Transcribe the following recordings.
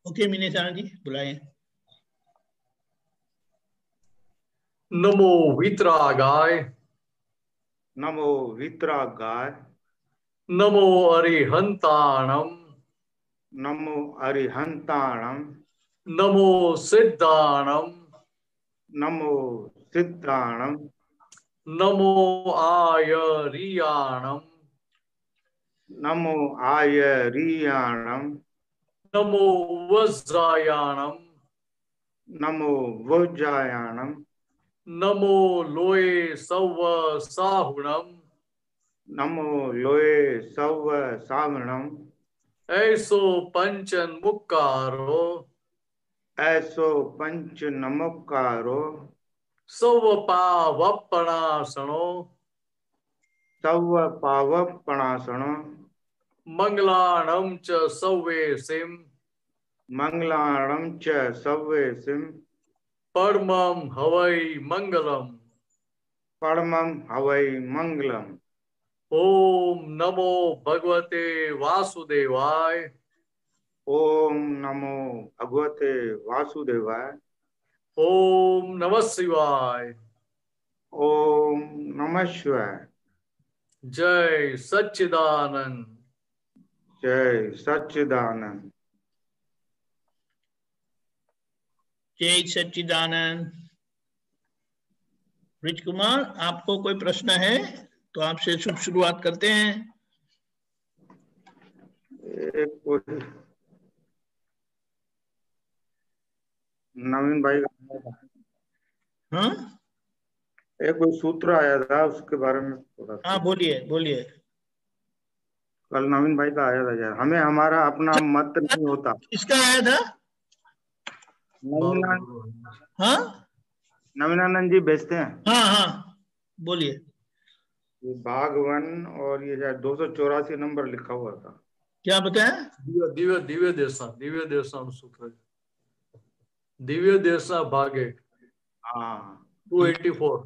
Okay Minesh जी बुलाए। नमो वितरागाय, नमो वितरागाय, नमो अरिहंताणम, नमो अरिहंताणम, नमो सिद्धाणम, नमो सिद्धाणम, नमो आयरियाणम, नमो आयरियाणम, नमो वज्रायाणम, नमो वज्रायाणम, नमो लोये सव्व साहुणम, नमो लोये सव्व सावणम, ऐसो पंचन मुक्कारो, ऐसो पंच नमोकारो, सव्व पावपणासणो, सव्व पावपणासणो, मंगलाणं च सव्वेसिं, मंगलाणं च सव्वेसिं, परमं हवै मंगलम्। परमं हवै मंगलम्। ओम नमो भगवते वासुदेवाय, ओम नमो भगवते वासुदेवाय, ओम नमः शिवाय, ओम नमः शिवाय। जय सच्चिदानंद। जय सच्चिदानंद। जय सच्चिदानंद। ब्रिज कुमार, आपको कोई प्रश्न है तो आपसे शुभ शुरुआत करते हैं। एक कोई नवीन भाई का हाँ एक कोई सूत्र आया था, उसके बारे में थोड़ा हाँ, बोलिए बोलिए। कल नवीन भाई का आया था यार। हमें हमारा अपना मत नहीं होता। किसका आया था? हाँ नवीनानंद जी भेजते हैं। हाँ हाँ, बोलिए। ये बागवन और ये शायद 284 नंबर लिखा हुआ था। क्या बताया? दिव्य दिव्य दिव्य देशा सूत्र, दिव्य देशा भागे हाँ 284।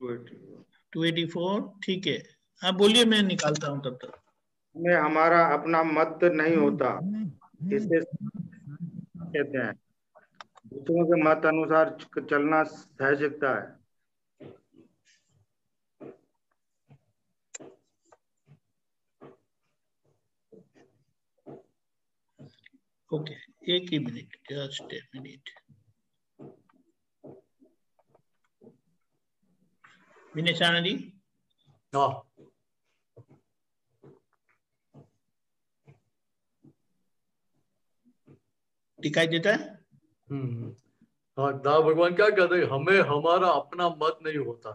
284। ठीक है, आप बोलिए, मैं निकालता हूँ तब तक। हमें हमारा अपना मत नहीं होता, इसे कहते हैं दूसरों के मत अनुसार चलना सहजता है। ओके, एक ही minute, just a minute. Vinesh ji. हाँ, दिखाई देता है? हाँ, दास भगवान क्या कहते हैं, हमें हमारा अपना मत नहीं होता,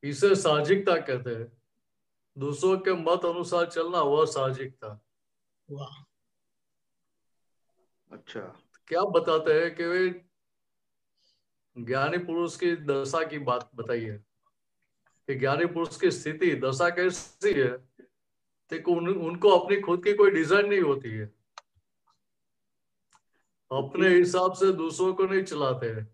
इसे साहजिकता कहते हैं। दूसरों के मत अनुसार चलना वह साहजिकता। वाह, अच्छा, क्या बताते हैं कि वे ज्ञानी पुरुष की दशा की बात बताइए कि ज्ञानी पुरुष की स्थिति दशा कैसी है। देखो उनको अपनी खुद की कोई डिजाइन नहीं होती है, अपने हिसाब से दूसरों को नहीं चलाते हैं।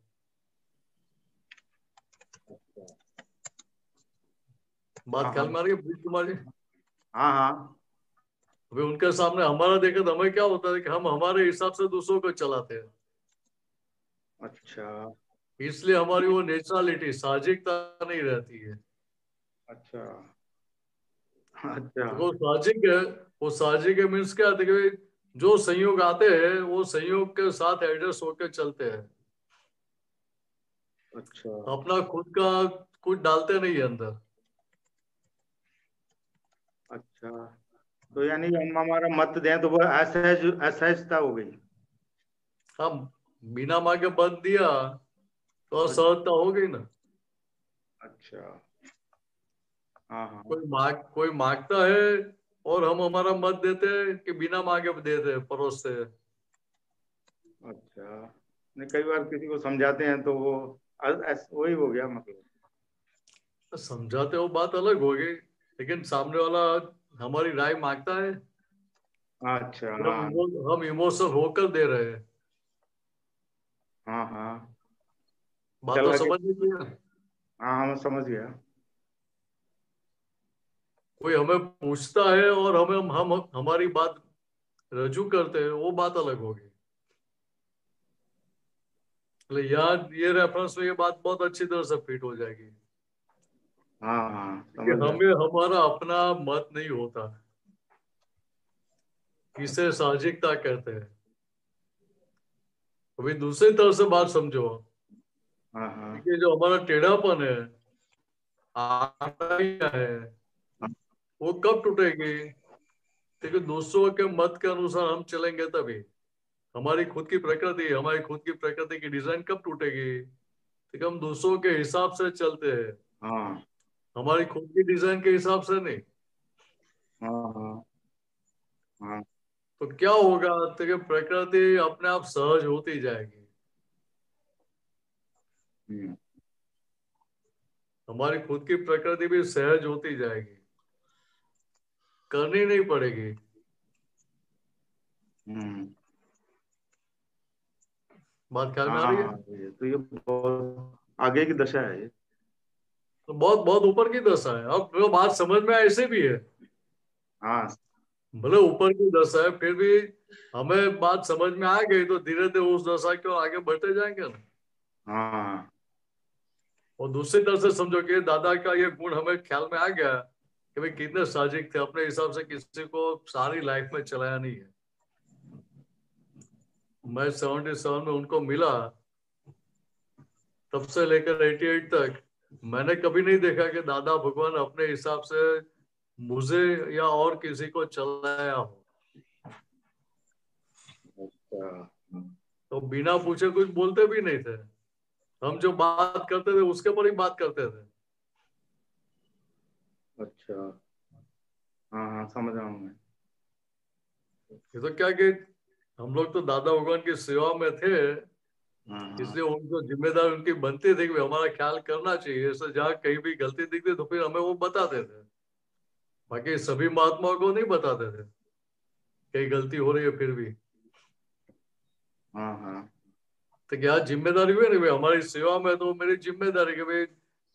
बात ख्याल में आ रही है प्रीत कुमार जी? हाँ हाँ, अभी उनके सामने हमारा देखे तो हमें क्या होता है कि हम हमारे हिसाब से दूसरों को चलाते हैं। अच्छा इसलिए हमारी वो नेचुरलिटी साहजिकता नहीं रहती है। अच्छा अच्छा। तो वो साहजिक है, वो साहजिक है मीन्स क्या है कि जो संयोग आते हैं वो संयोग के साथ एडजस्ट होकर चलते हैं, अच्छा अपना खुद का कुछ डालते नहीं है अंदर। अच्छा, तो यानी हम हमारा मत दें तो वो असहजता हो गई। हम बिना मांगे बंद दिया तो असहजता हो गई ना। अच्छा, हाँ हाँ, कोई मांगता है और हम हमारा मत देते हैं कि बिना मांगे देते हैं, परोसते हैं। अच्छा। नहीं, कई बार किसी को समझाते हैं तो वो वही हो गया मतलब। तो समझाते हो बात अलग होगी, लेकिन सामने वाला हमारी राय मांगता है, अच्छा, हाँ हम इमोशनल होकर दे रहे हैं। हाँ हाँ, बात तो चला के, समझ लीजिए ना। हाँ हाँ, मैं समझ गया। कोई हमें पूछता है और हमें हम हमारी बात रजू करते हैं वो बात अलग होगी। यार ये रेफरेंस में ये बात बहुत अच्छी तरह से फिट हो जाएगी हाँ हाँ कि समझ गया। हमें हमारा अपना मत नहीं होता, इसे साहजिकता कहते हैं। अभी दूसरी तरह से बात समझो हाँ हाँ कि जो हमारा टेढ़ापन है, आड़ाइयाँ है, वो कब टूटेगी? क्योंकि दूसरों के मत के अनुसार हम चलेंगे तभी। हमारी खुद की प्रकृति, हमारी खुद की प्रकृति की डिजाइन कब टूटेगी? क्योंकि हम दूसरों के हिसाब से चलते हैं, हाँ हमारी खुद की डिजाइन के हिसाब से नहीं। हाँ हाँ हाँ। तो क्या होगा? तो कि प्रकृति अपने आप सहज होती जाएगी, हम्म हमारी खुद की प्रकृति भी सहज होती जाएगी, करनी नहीं पड़ेगी। हम्म। बात ख्याल में आ रही है? हाँ ये तो ये बहुत आगे की दशा है ये। तो बहुत बहुत ऊपर की दशा है। अब जो बात समझ में आए ऐसे भी है, हाँ भले ऊपर की दशा है फिर भी हमें बात समझ में आ गई तो धीरे धीरे उस दशा की ओर आगे बढ़ते जाएंगे ना। हाँ और दूसरी तरफ से समझो कि दादा का ये गुण हमें ख्याल में आ गया कि भाई कितने साजिक थे, अपने हिसाब से किसी को सारी लाइफ में चलाया नहीं है। मैं 77 में उनको मिला, तब से लेकर 88 तक मैंने कभी नहीं देखा कि दादा भगवान अपने हिसाब से मुझे या और किसी को चलाया हो। अच्छा तो बिना पूछे कुछ बोलते भी नहीं थे, हम जो बात करते थे उसके ऊपर ही बात करते थे। अच्छा। हाँ हाँ समझ रहा हूँ मैं। ये तो क्या कि हम लोग तो दादा भगवान की सेवा में थे, हाँ हाँ इसलिए उनको जिम्मेदारी उनकी बनती थी कि हमारा ख्याल करना चाहिए। ऐसे जहाँ कहीं भी गलती दिखती तो फिर हमें वो बताते थे, बाकी सभी महात्माओं को नहीं बताते थे कहीं गलती हो रही है फिर भी। हाँ हाँ तो क्या जिम्मेदारी हुई नहीं भाई, हमारी सेवा में तो मेरी जिम्मेदारी कि भाई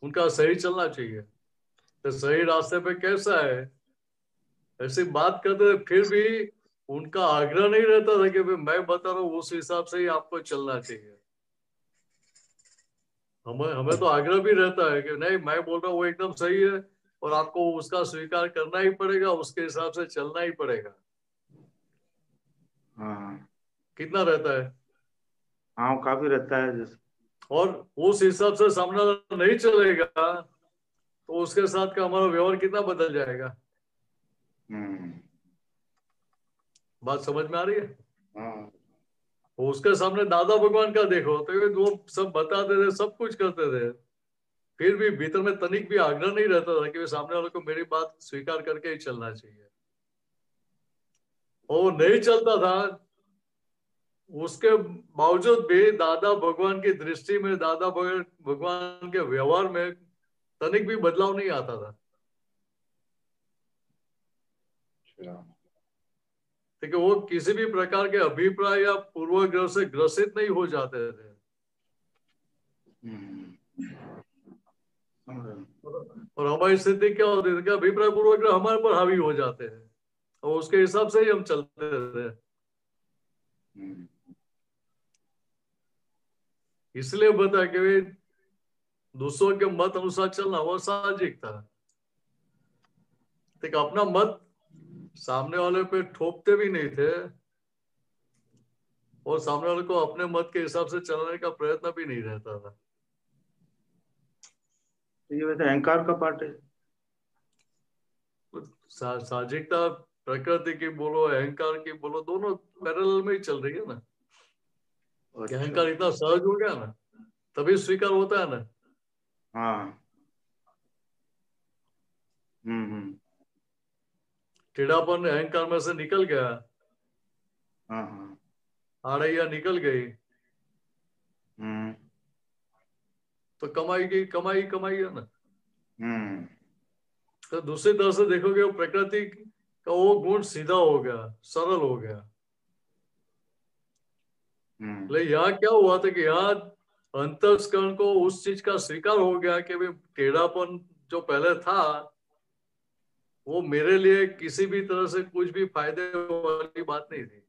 उनका सही चलना चाहिए। तो सही रास्ते पे कैसा है ऐसी बात करते थे, फिर भी उनका आग्रह नहीं रहता था कि भाई मैं बता रहा हूँ उस हिसाब से ही आपको चलना चाहिए। हमें हमें तो आग्रह भी रहता है कि नहीं मैं बोल रहा हूँ वो एकदम सही है और आपको उसका स्वीकार करना ही पड़ेगा, उसके हिसाब से चलना ही पड़ेगा। हाँ कितना रहता है? हाँ काफी रहता है जैसे। और उस हिसाब से सामने वाला नहीं चलेगा तो उसके साथ का हमारा व्यवहार कितना बदल जाएगा। हम्म। बात समझ में आ रही है? हाँ तो उसके सामने दादा भगवान का देखो तो ये वो सब बताते थे, सब कुछ करते थे, फिर भी भीतर में तनिक भी आग्रह नहीं रहता था कि वे सामने वाले को मेरी बात स्वीकार करके ही चलना चाहिए। और वो नहीं चलता था, उसके बावजूद भी दादा भगवान की दृष्टि में, दादा भगवान के व्यवहार में तनिक भी बदलाव नहीं आता था। अच्छा। क्योंकि वो किसी भी प्रकार के अभिप्राय या पूर्वग्रह से ग्रसित नहीं हो जाते थे। हम्म। समझ रहा हूँ। और हमारी स्थिति क्या होती थी कि अभिप्राय पूर्वग्रह हमारे पर हावी हो जाते हैं और उसके हिसाब से ही हम चलते थे। हम्म। इसलिए बता कि भाई दूसरों के मत अनुसार चलना वो साहजिक था। ठीक, अपना मत सामने वाले पे ठोपते भी नहीं थे और सामने वाले को अपने मत के हिसाब से चलने का प्रयत्न भी नहीं रहता था। तो ये वैसे अहंकार का पार्ट है। साहजिकता प्रकृति की बोलो, अहंकार की बोलो, दोनों पैरेलल में ही चल रही है ना। कि अच्छा। अहंकार इतना सहज हो गया ना तभी स्वीकार होता है ना। हाँ। हम्म। टेढ़ापन अहंकार में से निकल गया, हाँ हाँ। आड़ैया निकल गई, हम्म। तो कमाई की कमाई कमाई है ना। हम्म। तो दूसरी तरह से देखोगे वो प्रकृति का वो गुण सीधा हो गया, सरल हो गया। हम्म। लेकिन यहाँ क्या हुआ था कि यहाँ अंतस्करण को उस चीज का स्वीकार हो गया कि भाई टेढ़ापन जो पहले था वो मेरे लिए किसी भी तरह से कुछ भी फायदे वाली बात नहीं थी,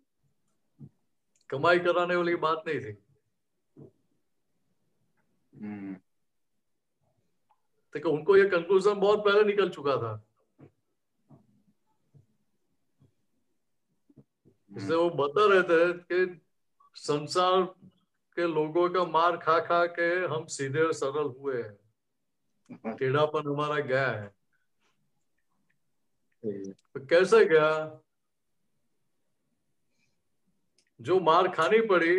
कमाई कराने वाली बात नहीं थी। देखो उनको ये कंक्लूजन बहुत पहले निकल चुका था, इसलिए वो बता रहे थे कि संसार के लोगों का मार खा खा के हम सीधे और सरल हुए हैं, टेढ़ापन हमारा गया है। तो कैसे गया? जो मार खानी पड़ी,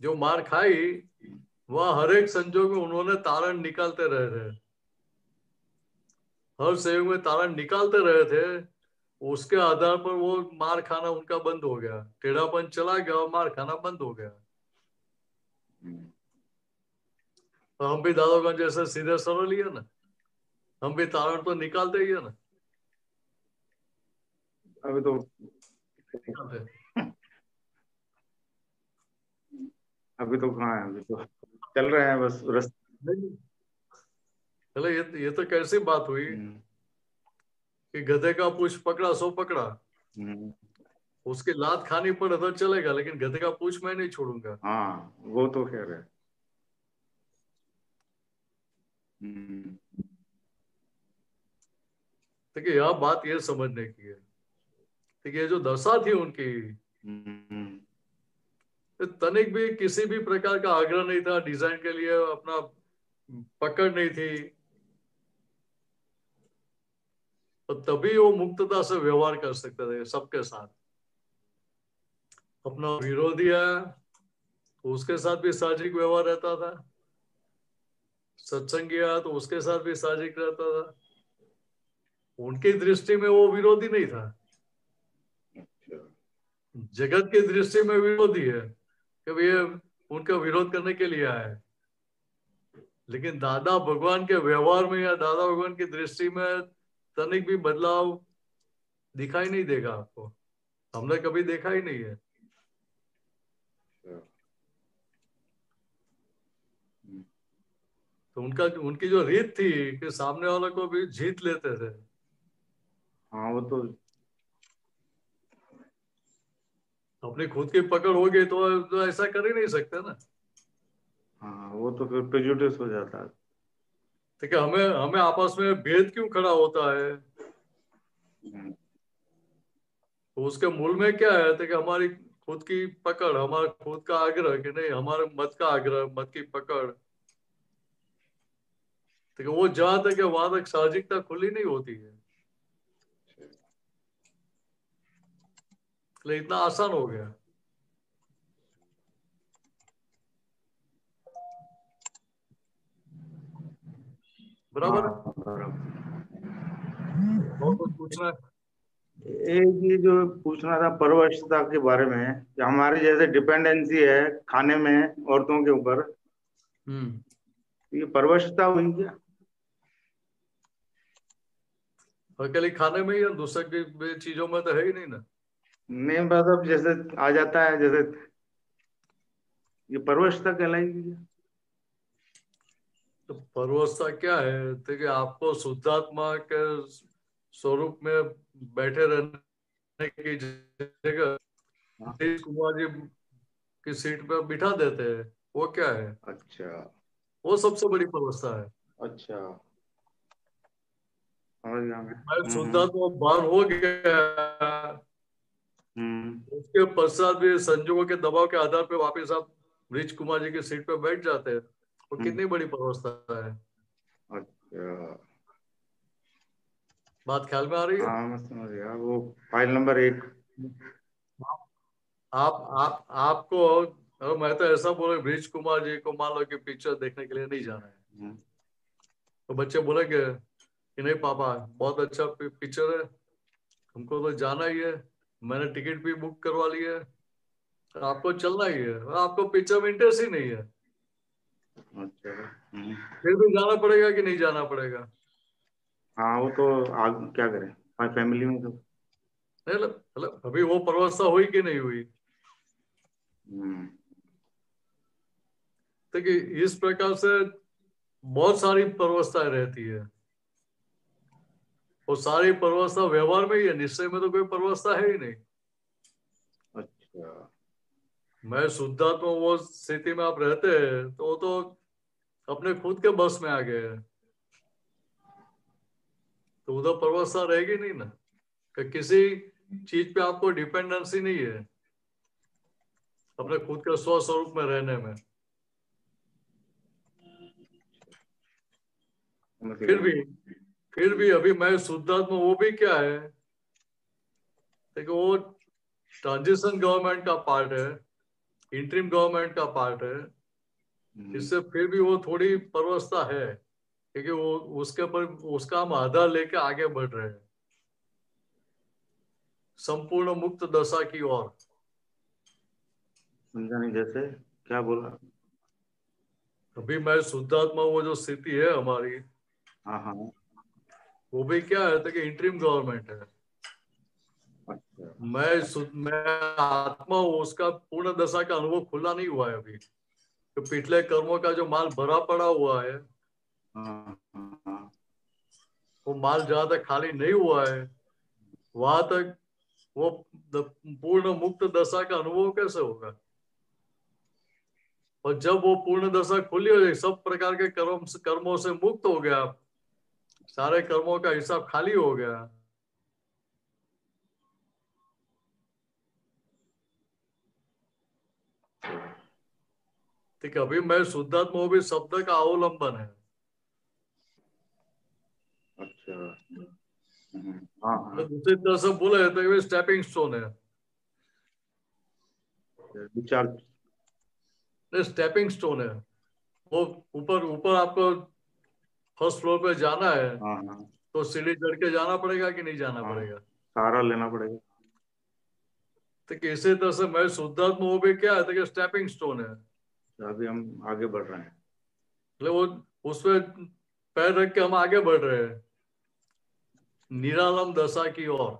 जो मार खाई, वह हर एक संजोग में उन्होंने तारण निकालते रहे थे, हर संयोग में तारण निकालते रहे थे। उसके आधार पर वो मार खाना उनका बंद हो गया, टेढ़ापन चला गया और मार खाना बंद हो गया। तो हम भी दादोगंज जैसे सीधे सरल ही है ना, हम भी तारण तो निकालते ही है ना। अभी तो अभी तो कहाँ है, अभी तो चल रहे हैं बस रास्ते। चलो ये तो कैसी बात हुई कि गधे का पूंछ पकड़ा सो पकड़ा, उसकी लात खानी पड़े तो चलेगा, लेकिन गधे का पूंछ मैं नहीं छोड़ूंगा। हाँ वो तो कह रहे। देखिए यह बात ये समझने की है, देखिए ये जो दशा थी उनकी, तनिक भी किसी भी प्रकार का आग्रह नहीं था, डिजाइन के लिए अपना पकड़ नहीं थी, तो तभी वो मुक्तता से व्यवहार कर सकते थे सबके साथ। अपना विरोधी है तो उसके साथ भी साहजिक व्यवहार रहता था, सत्संगी आया तो उसके साथ भी साहजिक रहता था। उनकी दृष्टि में वो विरोधी नहीं था, जगत की दृष्टि में विरोधी है कि ये उनका विरोध करने के लिए आया है। लेकिन दादा भगवान के व्यवहार में या दादा भगवान की दृष्टि में तनिक भी बदलाव दिखाई नहीं देगा आपको, हमने कभी देखा ही नहीं है। तो उनकी जो रीत थी कि सामने वाले को भी जीत लेते थे। हाँ वो तो अपनी खुद की पकड़ हो गई तो ऐसा कर ही नहीं सकते ना। हाँ वो तो फिर प्रेजुडिस हो जाता है। ठीक है, हमें हमें आपस में भेद क्यों खड़ा होता है? तो उसके मूल में क्या है? तो कि हमारी खुद की पकड़, हमारा खुद का आग्रह कि नहीं, हमारे मत का आग्रह, मत की पकड़। तो वो जहां तक है वहां तक साहजिकता खुली नहीं होती है, इसलिए इतना आसान हो गया। बराबर। हाँ बराबर। और कुछ पूछना है? एक ये जो पूछना था परवशता के बारे में, कि हमारी जैसे डिपेंडेंसी है खाने में औरतों के ऊपर, ये परवशता हुई क्या? अकेले खाने में ही है, दूसरे की चीजों में तो है ही नहीं ना। नहीं मतलब जैसे आ जाता है, जैसे ये परवशता कहलाएगी क्या? तो परवस्था क्या है? देखिए आपको शुद्धात्मा के स्वरूप में बैठे रहने की जगह हाँ, नीतीश कुमार जी की सीट पर बिठा देते हैं, वो क्या है? अच्छा वो सबसे बड़ी परवस्था है। अच्छा, समझ गया मैं। मैं शुद्धात्मा बाहर हो गया, हम्म उसके पश्चात भी संजोगों के दबाव के आधार पर वापस आप नीतीश कुमार जी की सीट पर बैठ जाते हैं, वो हम्म, कितनी बड़ी परवस्था है। अच्छा बात ख्याल में आ रही है? हाँ मैं समझ गया, वो फाइल नंबर 1। आपको, और मैं तो ऐसा बोले ब्रिज कुमार जी को मान लो कि पिक्चर देखने के लिए नहीं जाना है, तो बच्चे बोलेंगे कि नहीं पापा बहुत अच्छा पिक्चर है, हमको तो जाना ही है, मैंने टिकट भी बुक करवा ली है, तो आपको चलना ही है, और आपको पिक्चर में इंटरेस्ट ही नहीं है, अच्छा फिर भी जाना पड़ेगा कि नहीं जाना पड़ेगा? हाँ वो तो आग क्या करें फैमिली में तो। नहीं मतलब अभी वो परवस्था हुई कि नहीं हुई? हम्म तो कि इस प्रकार से बहुत सारी परवस्थाएं रहती है, वो सारी परवस्था व्यवहार में ही है, निश्चय में तो कोई परवस्था है ही नहीं। अच्छा, मैं शुद्धात्मा वो स्थिति में आप रहते हैं तो वो तो अपने खुद के बस में आ गए हैं, तो उधर परवस्था रहेगी नहीं ना, कि किसी चीज पे आपको डिपेंडेंसी नहीं है अपने खुद के स्वस्वरूप में रहने में। फिर भी अभी मैं शुद्धात्मा वो भी क्या है, देखो वो ट्रांजिशन गवर्नमेंट का पार्ट है, इंटरिम गवर्नमेंट का पार्ट है, इससे फिर भी वो थोड़ी परवस्था है, क्योंकि वो उसके ऊपर उसका हम आधार लेके आगे बढ़ रहे हैं संपूर्ण मुक्त दशा की ओर। समझा नहीं, जैसे क्या बोला? अभी मैं शुद्धात्मा वो जो स्थिति है हमारी, हाँ हाँ, वो भी क्या है कि इंटरिम गवर्नमेंट है। अच्छा, मैं आत्मा हूँ, उसका पूर्ण दशा का अनुभव खुला नहीं हुआ है अभी, तो पिछले कर्मों का जो माल भरा पड़ा हुआ है, हाँ हाँ हाँ, वो माल जहां तक खाली नहीं हुआ है वहां तक वो पूर्ण मुक्त दशा का अनुभव कैसे होगा। और जब वो पूर्ण दशा खुली हो जाएगी, सब प्रकार के कर्मों से मुक्त हो गया, सारे कर्मों का हिसाब खाली हो गया, ठीक है। अभी मैं शुद्धात्मा वो भी शब्द का अवलंबन है। अच्छा, हाँ तो हाँ, दूसरी तरह से बोले तो ये स्टेपिंग स्टोन है, विचार, स्टेपिंग स्टोन है। वो ऊपर ऊपर आपको फर्स्ट फ्लोर पे जाना है हाँ हाँ तो सीढ़ी चढ़ के जाना पड़ेगा कि नहीं जाना हाँ, पड़ेगा। सहारा लेना पड़ेगा। तो इसी तरह से मैं शुद्धात्मा वो भी क्या है तो स्टेपिंग स्टोन है, तो अभी हम आगे बढ़ रहे हैं। मतलब वो उसपे पैर रख के हम आगे बढ़ रहे हैं निरालम दशा की ओर।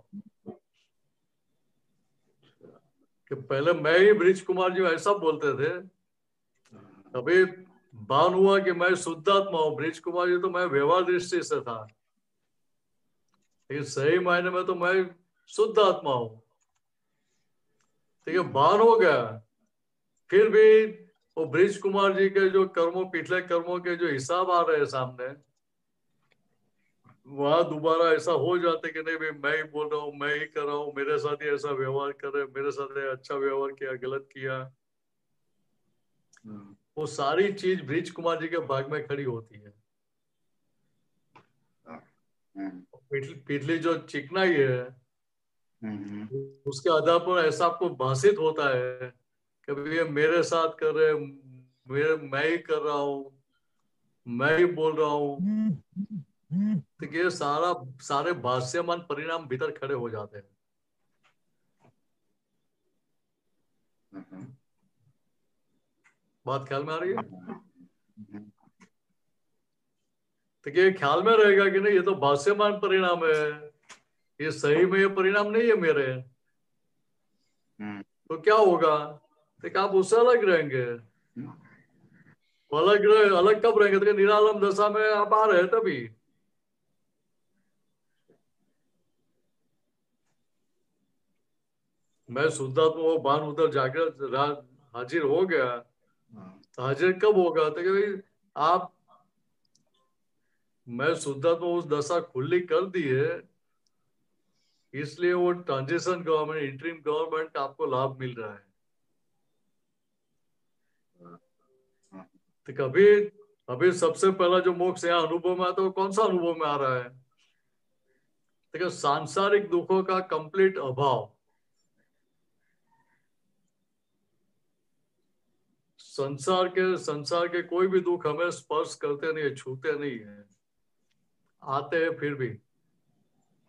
कि पहले मैं ही ब्रिज कुमार जी ऐसा बोलते थे, अभी भान हुआ कि मैं शुद्धात्मा हूँ, ब्रिज कुमार जी तो मैं व्यवहार दृष्टि से था, लेकिन सही मायने में तो मैं शुद्ध आत्मा हूं। ठीक है, भान हो गया। फिर भी वो ब्रिज कुमार जी के जो कर्मों, पिछले कर्मों के जो हिसाब आ रहे हैं सामने, वहां दोबारा ऐसा हो जाते कि नहीं भाई मैं ही बोल रहा हूँ, मैं ही कर रहा हूँ, मेरे साथ ही ऐसा व्यवहार करे, मेरे साथ ये अच्छा व्यवहार किया, गलत किया। वो सारी चीज ब्रिज कुमार जी के भाग में खड़ी होती है। पिछली जो चिकनाई है उसके आधार पर ऐसा आपको भाषित होता है कि भाई ये मेरे साथ कर रहे, मेरे मैं ही कर रहा हूँ, मैं ही बोल रहा हूँ। तो ये सारे भाष्यमान परिणाम भीतर खड़े हो जाते हैं। बात ख्याल में आ रही है? तो ये ख्याल में रहेगा कि नहीं ये तो भाष्यमान परिणाम है, ये सही में ये परिणाम नहीं है मेरे, तो क्या होगा, तो आप उससे अलग रहेंगे। अलग कब रहेंगे, तो निरालम दशा में आप आ रहे हैं तभी। मैं शुद्धात्मा वो भान उधर जागृत हाजिर हो गया, हाजिर कब होगा, तो कि भाई आप, मैं शुद्धात्मा उस दशा खुली कर दी है, इसलिए वो ट्रांजिशन गवर्नमेंट, इंटरिम गवर्नमेंट का आपको लाभ मिल रहा है। तो कभी अभी सबसे पहला जो मोक्ष यहाँ अनुभव में आता है वो कौन सा अनुभव में आ रहा है, देखो सांसारिक दुखों का कंप्लीट अभाव। संसार के कोई भी दुख हमें स्पर्श करते नहीं है, छूते नहीं है, आते हैं फिर भी।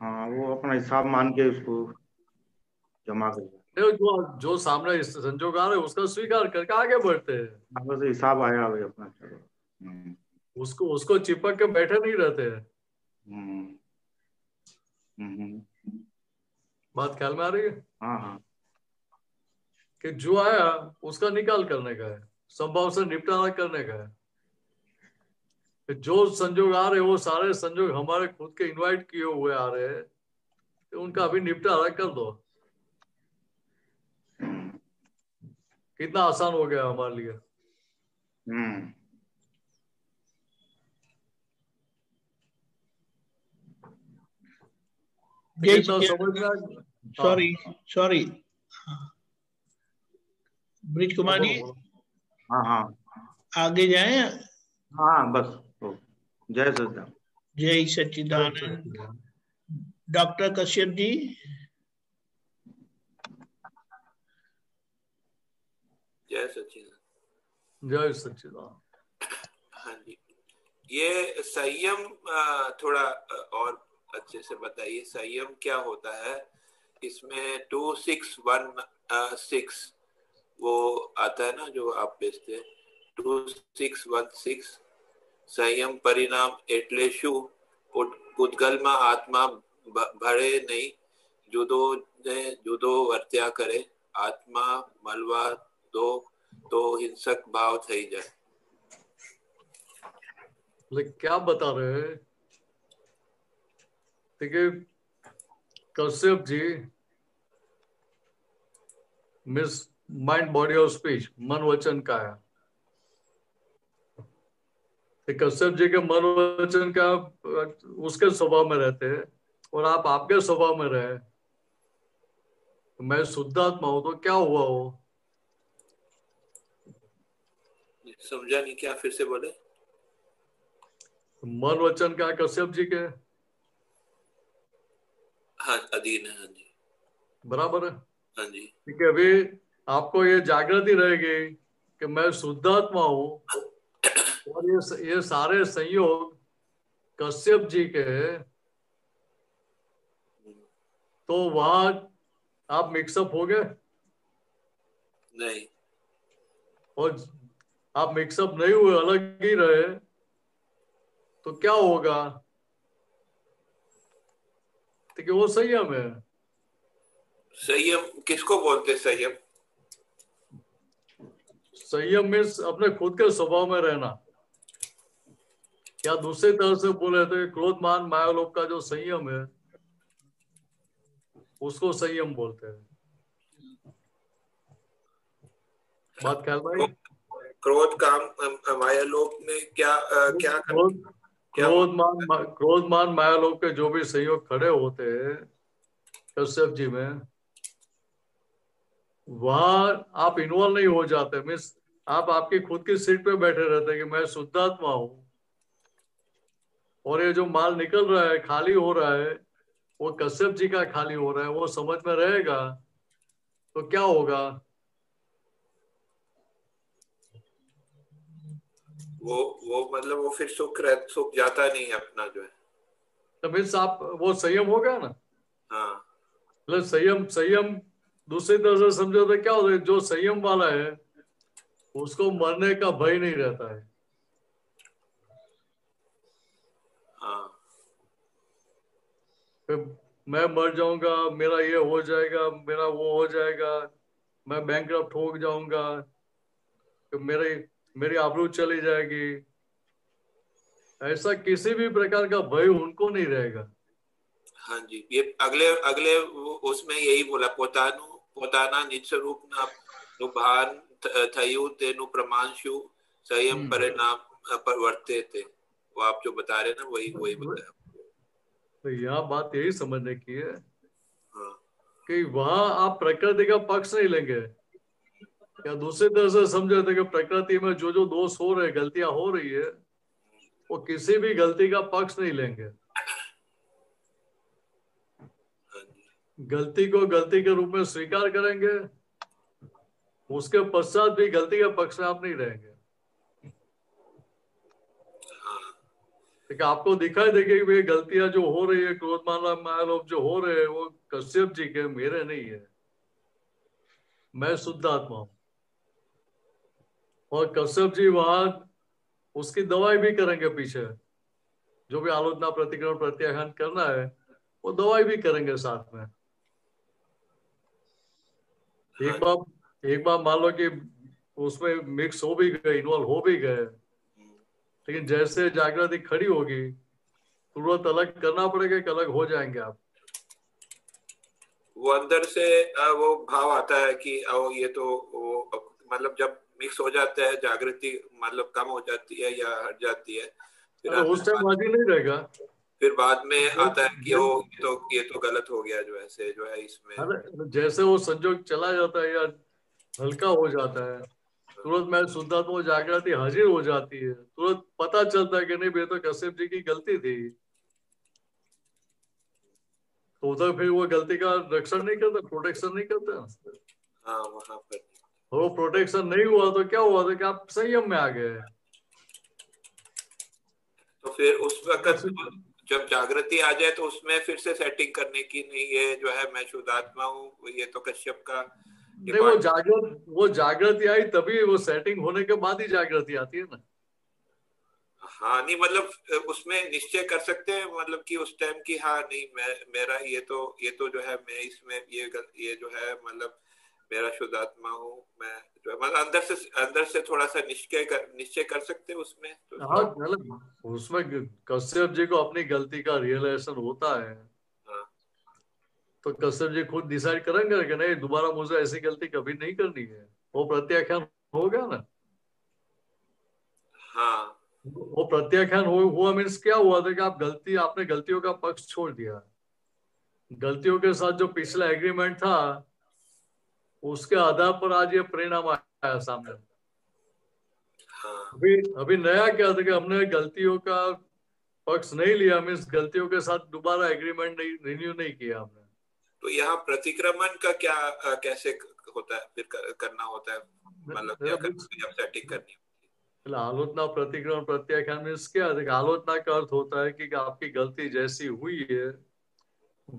हाँ, वो अपना हिसाब मान के उसको जमा कर, जो सामने संजोग आ रहे हैं उसका स्वीकार करके आगे बढ़ते हैं, बस हिसाब आया भाई अपना, चलो। उसको उसको चिपक के बैठे नहीं रहते हैं। हम्म बात ख्याल में आ रही है हाँ हाँ, कि जो आया उसका निकाल करने का है, संभव से निपटारा करने का है। जो संजोग आ रहे हैं वो सारे संजोग हमारे खुद के इनवाइट किए हुए आ रहे हैं, तो उनका अभी निपटारा कर दो। कितना आसान हो गया हमारे लिए। कितना समझ में आ गया? सॉरी ब्रिज कुमार जी, हाँ हाँ आगे जाएं। हाँ बस तो, जय सच्चिदानंद। जय सच्चिदानंद। डॉक्टर कश्यप जी। जय सच्चिदानंद। जय सच्चिदानंद। हाँ जी, ये संयम थोड़ा और अच्छे से बताइए, संयम क्या होता है? इसमें 2616 वो आता है ना जो आप बेचते हैं, 2616 संयम परिणाम एटले शू पुद्गलમાં आत्मा भरे नहीं, जुदो ने जुदो वर्त्या करे, आत्मा मलवा दो तो हिंसक भाव थई जाए। लेकिन क्या बता रहे हैं? देखिए Kashyap ji, miss mind body और स्पीच, मन वचन का है। कश्यप जी के मन वचन का उसके स्वभाव में रहते हैं, और आप आपके स्वभाव में रहे। मैं शुद्धात्मा हूं तो क्या हुआ हो? समझा नहीं, क्या फिर से बोले? मन वचन का कश्यप जी के हाँ अधीन है। हाँ जी बराबर है। हाँ जी ठीक है, अभी आपको ये जागृति रहेगी कि मैं शुद्धात्मा हूं, और ये सारे संयोग कश्यप जी के, तो वहां आप मिक्सअप हो गए नहीं, और आप मिक्सअप नहीं हुए, अलग ही रहे, तो क्या होगा? ठीक है, वो संयम है। संयम किसको बोलते? संयम संयम में अपने खुद के स्वभाव में रहना, या दूसरी तरह से बोले तो क्रोध मान मायालोभ का जो संयम है उसको संयम बोलते हैं। बात ख्याल भाई? क्रोध काम माया लोक में क्या क्या क्रोध मान मायालोभ के जो भी संयोग खड़े होते हैं कश्यप जी में, वहां आप इन्वॉल्व नहीं हो जाते। मीन्स आप आपकी खुद की सीट पे बैठे रहते हैं कि मैं शुद्धात्मा हूं, और ये जो माल निकल रहा है, खाली हो रहा है, वो कश्यप जी का खाली हो रहा है, वो समझ में रहेगा तो क्या होगा? वो मतलब वो फिर सुख जाता नहीं है अपना जो है। तो मीन्स आप वो संयम हो गया ना। हाँ मतलब संयम दूसरी तरह से समझो तो क्या होता है, जो संयम वाला है उसको मरने का भय नहीं रहता है। हाँ मैं मर जाऊंगा, मेरा ये हो जाएगा, मेरा वो हो जाएगा, मैं बैंकरप्ट हो जाऊंगा, मेरी आबरू चली जाएगी, ऐसा किसी भी प्रकार का भय उनको नहीं रहेगा। हाँ जी, ये अगले अगले उसमें यही बोला, પોતાના નિજ સ્વરૂપના ભાન થયું તેનું પ્રમાણશું સંયમ परिणाम पर वर्ते थे। वो आप जो बता रहे ना वही बताया। तो यहाँ बात यही समझने की है हाँ। कि वहां आप प्रकृति का पक्ष नहीं लेंगे, या दूसरी तरह से समझे थे कि प्रकृति में जो जो दोष हो रहे, गलतियां हो रही है, वो किसी भी गलती का पक्ष नहीं लेंगे। गलती को गलती के रूप में स्वीकार करेंगे, उसके पश्चात भी गलती के पक्ष में आप नहीं रहेंगे। आपको दिखाई देगी कि गलतियां जो हो रही है, क्रोध मायालोभ जो हो रहे हैं, वो कश्यप जी के, मेरे नहीं है। मैं शुद्ध आत्मा हूं, और कश्यप जी वहां उसकी दवाई भी करेंगे। पीछे जो भी आलोचना प्रतिक्रमण प्रत्याख्यान करना है वो दवाई भी करेंगे साथ में। एक बार मान लो कि उसमें मिक्स हो भी गए, इन्वॉल्व हो भी गए, लेकिन जैसे जागृति खड़ी होगी तुरंत अलग करना पड़ेगा कि अलग हो जाएंगे आप? वो अंदर से वो भाव आता है कि ये तो वो मतलब जब मिक्स हो जाता है जागृति मतलब कम हो जाती है या हट जाती है, फिर उस टाइम राजी नहीं रहेगा। फिर बाद में आता है कि ये तो गलत हो गया जो ऐसे जो है इसमें। जैसे वो संजोग चला जाता है या हल्का हो जाता है, तुरंत मैं शुद्धात्मा जागृति हाजिर हो जाती है, तुरंत पता चलता है कि नहीं ये तो कश्यप जी की गलती थी। तो उधर फिर वो गलती का रक्षण नहीं करता, प्रोटेक्शन नहीं करता। हाँ वहां पर वो प्रोटेक्शन नहीं हुआ तो क्या हुआ था कि आप संयम में आ गए। तो फिर उस वक्त जब जागृति आ जाए तो उसमें फिर से सेटिंग करने की नहीं, ये जो है मैं शुद्धात्मा हूँ, ये तो कश्यप का नहीं, वो जागृति आई तभी, वो सेटिंग होने के बाद ही जागृति आती है ना। हाँ नहीं मतलब उसमें निश्चय कर सकते हैं मतलब कि उस टाइम की हाँ नहीं मेरा ये तो जो है मैं इसमें ये जो है मतलब मेरा शुद्धात्मा हूँ मैं, जो है मतलब अंदर से थोड़ा सा निश्चय कर सकते हैं उसमें तो। हाँ मतलब उसमें कश्यप जी को अपनी गलती का रियलाइजेशन होता है, हाँ तो कश्यप जी खुद डिसाइड करेंगे कि नहीं दोबारा मुझे ऐसी गलती कभी नहीं करनी है। वो प्रत्याख्यान हो गया ना। हाँ वो प्रत्याख्यान हुआ मीन्स क्या हुआ था कि आपने गलतियों का पक्ष छोड़ दिया। गलतियों के साथ जो पिछला एग्रीमेंट था उसके आधार पर आज ये परिणाम आया सामने। हाँ अभी नया क्या था कि हमने गलतियों का पक्ष नहीं लिया, मीन्स गलतियों के साथ दोबारा एग्रीमेंट नहीं रिन्यू नहीं किया हमने। तो यहाँ प्रतिक्रमण का क्या कैसे होता है फिर करना होता है मतलब क्या जब सेटिंग करनी है आलोचना प्रतिक्रमण प्रत्याख्यान मीन्स क्या है? आलोचना का अर्थ होता है कि आपकी गलती जैसी हुई है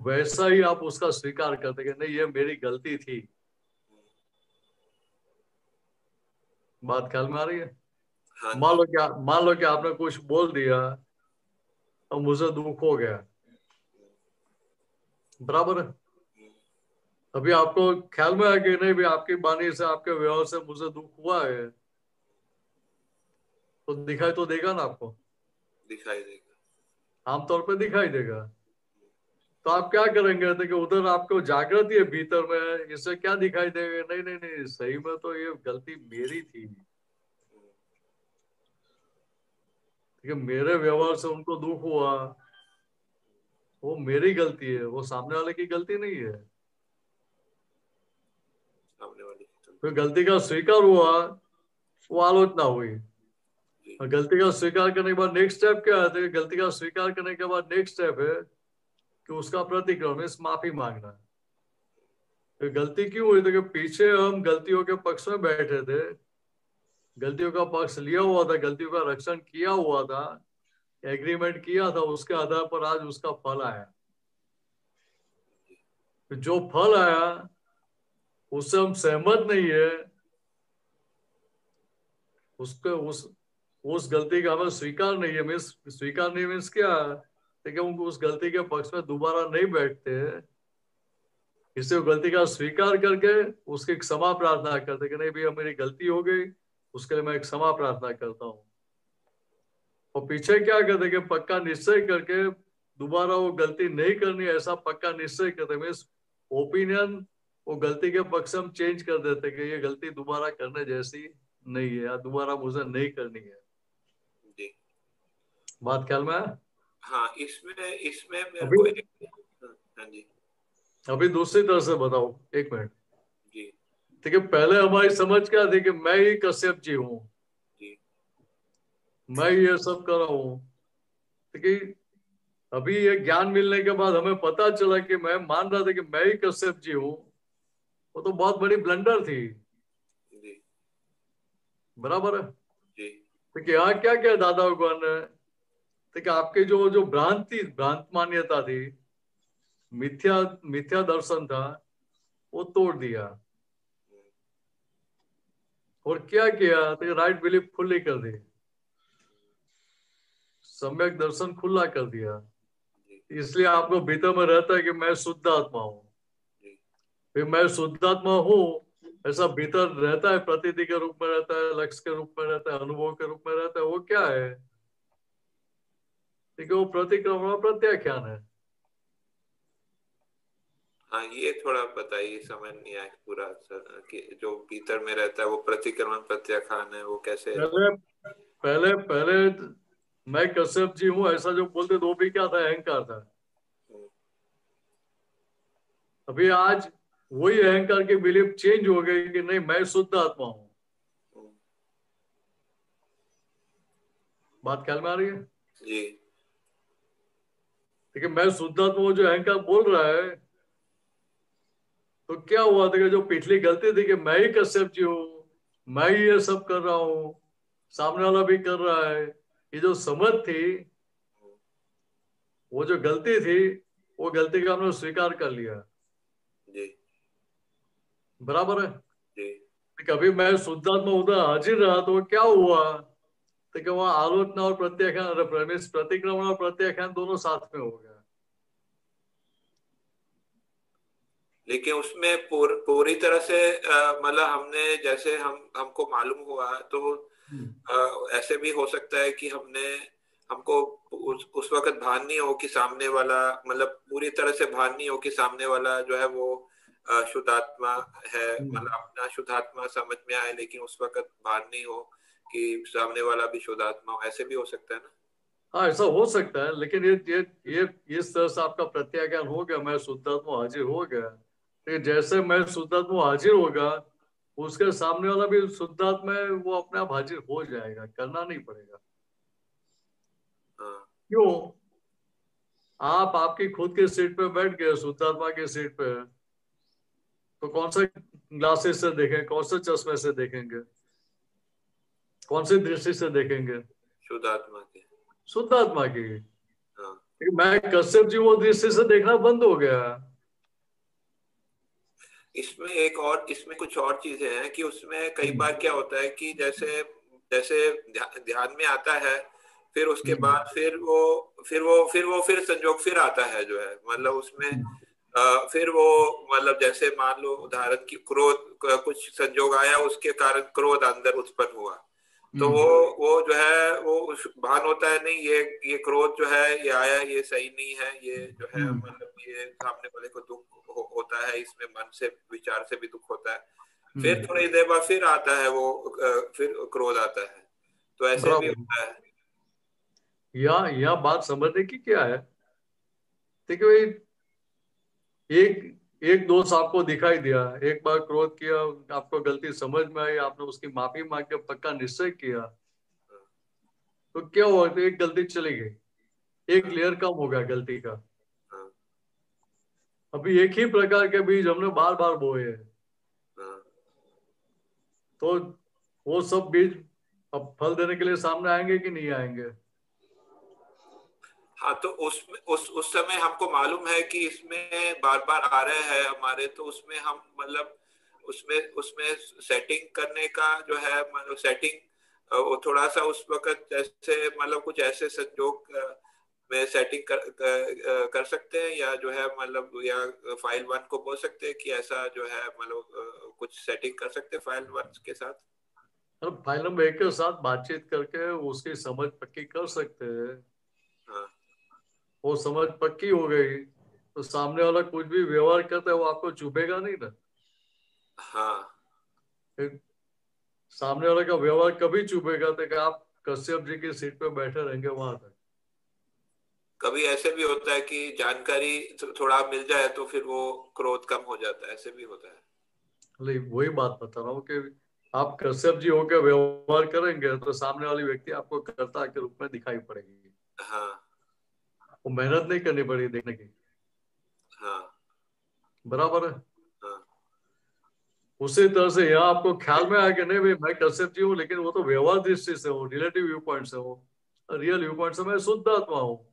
वैसा ही आप उसका स्वीकार करते कि नहीं ये मेरी गलती थी। बात ख्याल में आ रही है? हाँ मान लो कि आपने कुछ बोल दिया और मुझे दुख हो गया, बराबर है। अभी आपको ख्याल में आया कि नहीं भी आपकी वाणी से आपके व्यवहार से मुझे दुख हुआ है, तो दिखाई तो देगा ना आपको, दिखाई देगा, आमतौर पे दिखाई देगा। तो आप क्या करेंगे तो कि उधर आपको जागृति है भीतर में, इससे क्या दिखाई देगा? नहीं नहीं नहीं, सही में तो ये गलती मेरी थी, मेरे व्यवहार से उनको दुख हुआ, वो मेरी गलती है, वो सामने वाले की गलती नहीं है। सामने वाली तो गलती का स्वीकार हुआ, वो आलोचना हुई। और गलती का स्वीकार करने के बाद नेक्स्ट स्टेप क्या है? गलती का स्वीकार करने के बाद नेक्स्ट स्टेप है कि उसका प्रतिक्रमण मीन्स माफी मांगना। तो गलती क्यों हुई? तो कि पीछे हम गलतियों के पक्ष में बैठे थे, गलतियों का पक्ष लिया हुआ था, गलतियों का रक्षण किया हुआ था, एग्रीमेंट किया था, उसके आधार पर आज उसका फल आया। जो फल आया उससे हम सहमत नहीं है, उसके उस गलती का हमें स्वीकार नहीं है। मीन्स स्वीकार नहीं मीन्स क्या? देखिए उस गलती के पक्ष में दोबारा नहीं बैठते हैं, इससे गलती का स्वीकार करके उसकी क्षमा प्रार्थना करते कि नहीं भैया मेरी गलती हो गई, उसके लिए मैं एक क्षमा प्रार्थना करता हूँ। और पीछे क्या करते कि पक्का निश्चय करके दोबारा वो गलती नहीं करनी, ऐसा पक्का निश्चय करते। मीन्स ओपिनियन वो गलती के पक्ष हम चेंज कर देते कि ये गलती दोबारा करने जैसी नहीं है या दोबारा मुझे नहीं करनी है। जी बात ख्याल में आया? हाँ इसमें मेरे को हाँ जी अभी दूसरी तरह से बताओ, एक मिनट। जी ठीक है, पहले हमारी समझ क्या थी कि मैं ही कश्यप जी हूँ, जी मैं ये सब कर रहा हूँ। ठीक है, अभी ये ज्ञान मिलने के बाद हमें पता चला कि मैं मान रहा था कि मैं ही कश्यप जी हूँ, वो तो बहुत बड़ी ब्लंडर थी, जी बराबर है। जी तो यहाँ क्या क्या दादा भगवान ने, ठीक है, आपके जो भ्रांत मान्यता थी, मिथ्या मिथ्या दर्शन था, वो तोड़ दिया। और क्या किया? तो राइट बिलीफ खुली कर दी, सम्यक दर्शन खुला कर दिया। इसलिए आपको भीतर में रहता है कि मैं शुद्ध आत्मा हूँ। फिर मैं शुद्ध आत्मा हूँ ऐसा भीतर रहता है, प्रतीति के रूप में रहता है, लक्ष्य के रूप में रहता है, अनुभव के रूप में रहता है। वो क्या है? ठीक है, वो प्रतिक्रमण और प्रत्याख्यान है। हाँ, ये थोड़ा बताइए, समझ नहीं आया पूरा सर, कि जो भीतर में रहता है वो प्रतिक्रमण प्रत्याख्यान है, वो कैसे? पहले पहले पहले मैं कश्यप जी हूँ ऐसा जो बोलते तो वो भी क्या था, अहंकार था। अभी आज वही अहंकार की बिलीफ चेंज हो गई कि नहीं मैं शुद्ध आत्मा हूँ। बात ख्याल में आ रही है? जी। ठीक है, मैं शुद्ध आत्मा हूँ जो अहंकार बोल रहा है, तो क्या हुआ था कि जो पिछली गलती थी कि मैं ही कश्यप जी हूँ, मैं ही ये सब कर रहा हूँ, सामने वाला भी कर रहा है, ये जो समझ थी, वो जो गलती थी, वो गलती का हमने स्वीकार कर लिया। जी। बराबर है? जी। कभी मैं शुद्धात्मा उधर हाजिर रहा तो क्या हुआ, तो क्या वहां आलोचना और प्रत्याख्यान, प्रतिक्रमण और प्रत्याख्यान दोनों साथ में हो गया। लेकिन उसमें पूरी तरह से मतलब हमने जैसे हमको मालूम हुआ तो ऐसे भी हो सकता है कि हमको उस वक्त भान नहीं हो कि सामने वाला, मतलब पूरी तरह से भान नहीं हो कि सामने वाला जो है वो शुद्धात्मा है, मतलब अपना शुद्धात्मा समझ में आए, लेकिन उस वक्त भान नहीं हो कि सामने वाला भी शुद्धात्मा हो, ऐसे भी हो सकता है ना? हाँ, ऐसा हो सकता है, लेकिन ये इस तरह से आपका प्रत्याख्यान हो गया, मैं शुद्धात्मा हाजिर हो गया। लेकिन जैसे मैं शुद्धात्मा हाजिर होगा, उसके सामने वाला भी शुद्धात्मा है, वो अपने आप हाजिर हो जाएगा, करना नहीं पड़ेगा। हाँ। क्यों? आप आपकी खुद की सीट पे बैठ गए, शुद्धात्मा की सीट पे, तो कौन से ग्लासेस से देखेंगे, कौन से चश्मे से देखेंगे, कौन सी दृष्टि से देखेंगे? शुद्धात्मा के। शुद्धात्मा की। हाँ। मैं कश्यप जी वो दृष्टि से देखना बंद हो गया। इसमें कुछ और चीजें हैं कि उसमें कई बार क्या होता है कि जैसे जैसे ध्यान में आता है, फिर उसके बाद फिर संजोग फिर आता है जो है, मतलब उसमें फिर वो, मतलब जैसे मान लो उदाहरण की कुछ संजोग आया, उसके कारण क्रोध अंदर उत्पन्न हुआ, तो वो जो है वो भान होता है, नहीं ये क्रोध जो है ये आया, ये सही नहीं है, ये जो है मतलब ये सामने वाले को दुख होता है, इसमें मन से विचार से भी दुख होता है, फिर थोड़ी देर बाद फिर आता है वो फिर क्रोध आता है, तो ऐसे भी होता है। यहाँ बात समझने की क्या है, देखिए भाई, एक दोष आपको दिखाई दिया, एक बार क्रोध किया, आपको गलती समझ में आई, आपने उसकी माफी मांग के पक्का निश्चय किया, तो क्या हुआ, तो एक गलती चली गई, एक लेयर कम हो गया गलती का। अभी एक ही प्रकार के बीज हमने बार बार बोए हैं, तो वो सब बीज अब फल देने के लिए सामने आएंगे कि नहीं आएंगे? हाँ, तो उस समय हमको मालूम है कि इसमें बार बार आ रहे हैं हमारे, तो उसमें हम मतलब उसमें उसमें सेटिंग करने का जो है, मतलब सेटिंग वो थोड़ा सा उस वक्त जैसे मतलब कुछ ऐसे संजोग में सेटिंग कर सकते हैं, या जो है मतलब या फाइल 1 को बोल सकते हैं कि ऐसा जो है मतलब कुछ सेटिंग कर सकते हैं फाइल 1 के साथ। फाइल नंबर 1 के साथ बातचीत करके उसकी समझ पक्की कर सकते हैं। हाँ। वो समझ पक्की हो गई तो सामने वाला कुछ भी व्यवहार करता है वो आपको चुभेगा नहीं ना। हाँ। सामने वाले का व्यवहार कभी चुभेगा तो कि आप कश्यप जी की सीट पे बैठे रहेंगे वहां तक। कभी ऐसे भी होता है कि जानकारी थोड़ा मिल जाए तो फिर वो क्रोध कम हो जाता है, ऐसे भी होता है। वही बात बता रहा हूँ कि आप कश्यप जी होकर व्यवहार करेंगे तो सामने वाली व्यक्ति आपको कर्ता के रूप में दिखाई पड़ेगी। हाँ। वो मेहनत नहीं करनी पड़ेगी देखने की। हाँ। बराबर है। हाँ। उसी तरह से यहाँ आपको ख्याल में आया कि नहीं भाई मैं कश्यप जी हूँ, लेकिन वो तो व्यवहार दृष्टि से हो, रिलेटिव व्यू पॉइंट से हो, रियल व्यू पॉइंट से मैं शुद्ध आत्मा हूँ।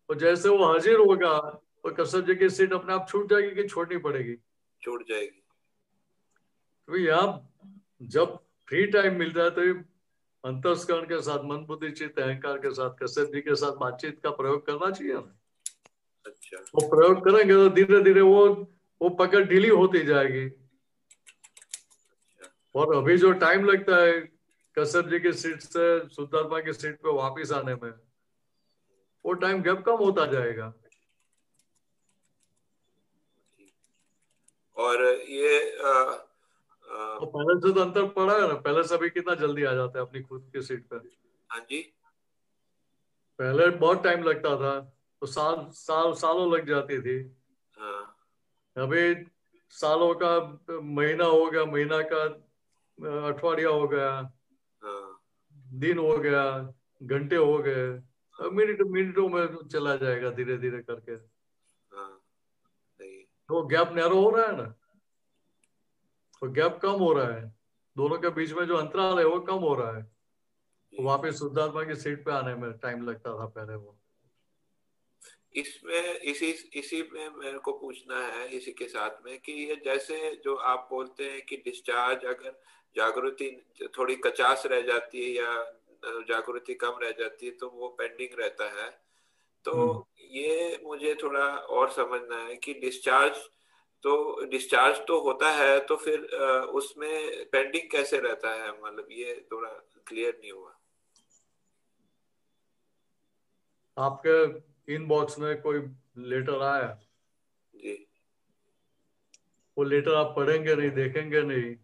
और जैसे वो हाजिर होगा तो कश्यप जी की सीट अपने आप छूट जाएगी कि छोड़नी पड़ेगी? छूट जाएगी। तो यहाँ जब फ्री टाइम मिलता है तो अंतस्करण के साथ, मन बुद्धि चित्त अहंकार के साथ कश्यप जी के साथ बातचीत का प्रयोग करना चाहिए ना। अच्छा। वो प्रयोग करेंगे तो धीरे धीरे वो पकड़ ढीली होती जाएगी। और अभी जो टाइम लगता है कश्यप जी की सीट से शुद्धात्मा की सीट पे वापिस आने में, वो टाइम गैप कम होता जाएगा। और ये तो पहले से तो अंतर पड़ा है ना, पहले से अभी कितना जल्दी आ जाता है अपनी खुद की सीट पे। हाँ जी, पहले बहुत टाइम लगता था, तो सालों लग जाती थी। हाँ अभी सालों का महीना हो गया, महीना का अठवाडिया हो गया, हाँ दिन हो गया, घंटे हो गए, अब मिनटों में चला जाएगा धीरे धीरे करके। हाँ सही है। तो गैप नैरो हो रहा है ना, तो गैप कम हो रहा है, दोनों के बीच में जो अंतराल है वो कम हो रहा है। जी। वापस शुद्धात्मा की सीट पे आने में टाइम लगता था पहले। वो इसमें इसी में मेरे को पूछना है इसी के साथ में कि ये जैसे जो आप बोलते हैं कि डिस्चार्ज अगर जागृति थोड़ी कचास रह जाती है या जागृति कम रह जाती है तो वो पेंडिंग रहता है। तो ये मुझे थोड़ा और समझना है कि डिस्चार्ज तो होता है तो फिर उसमें पेंडिंग कैसे रहता है, मतलब ये थोड़ा क्लियर नहीं हुआ। आपके इनबॉक्स में कोई लेटर आया, जी। वो लेटर आप पढ़ेंगे नहीं, देखेंगे नहीं,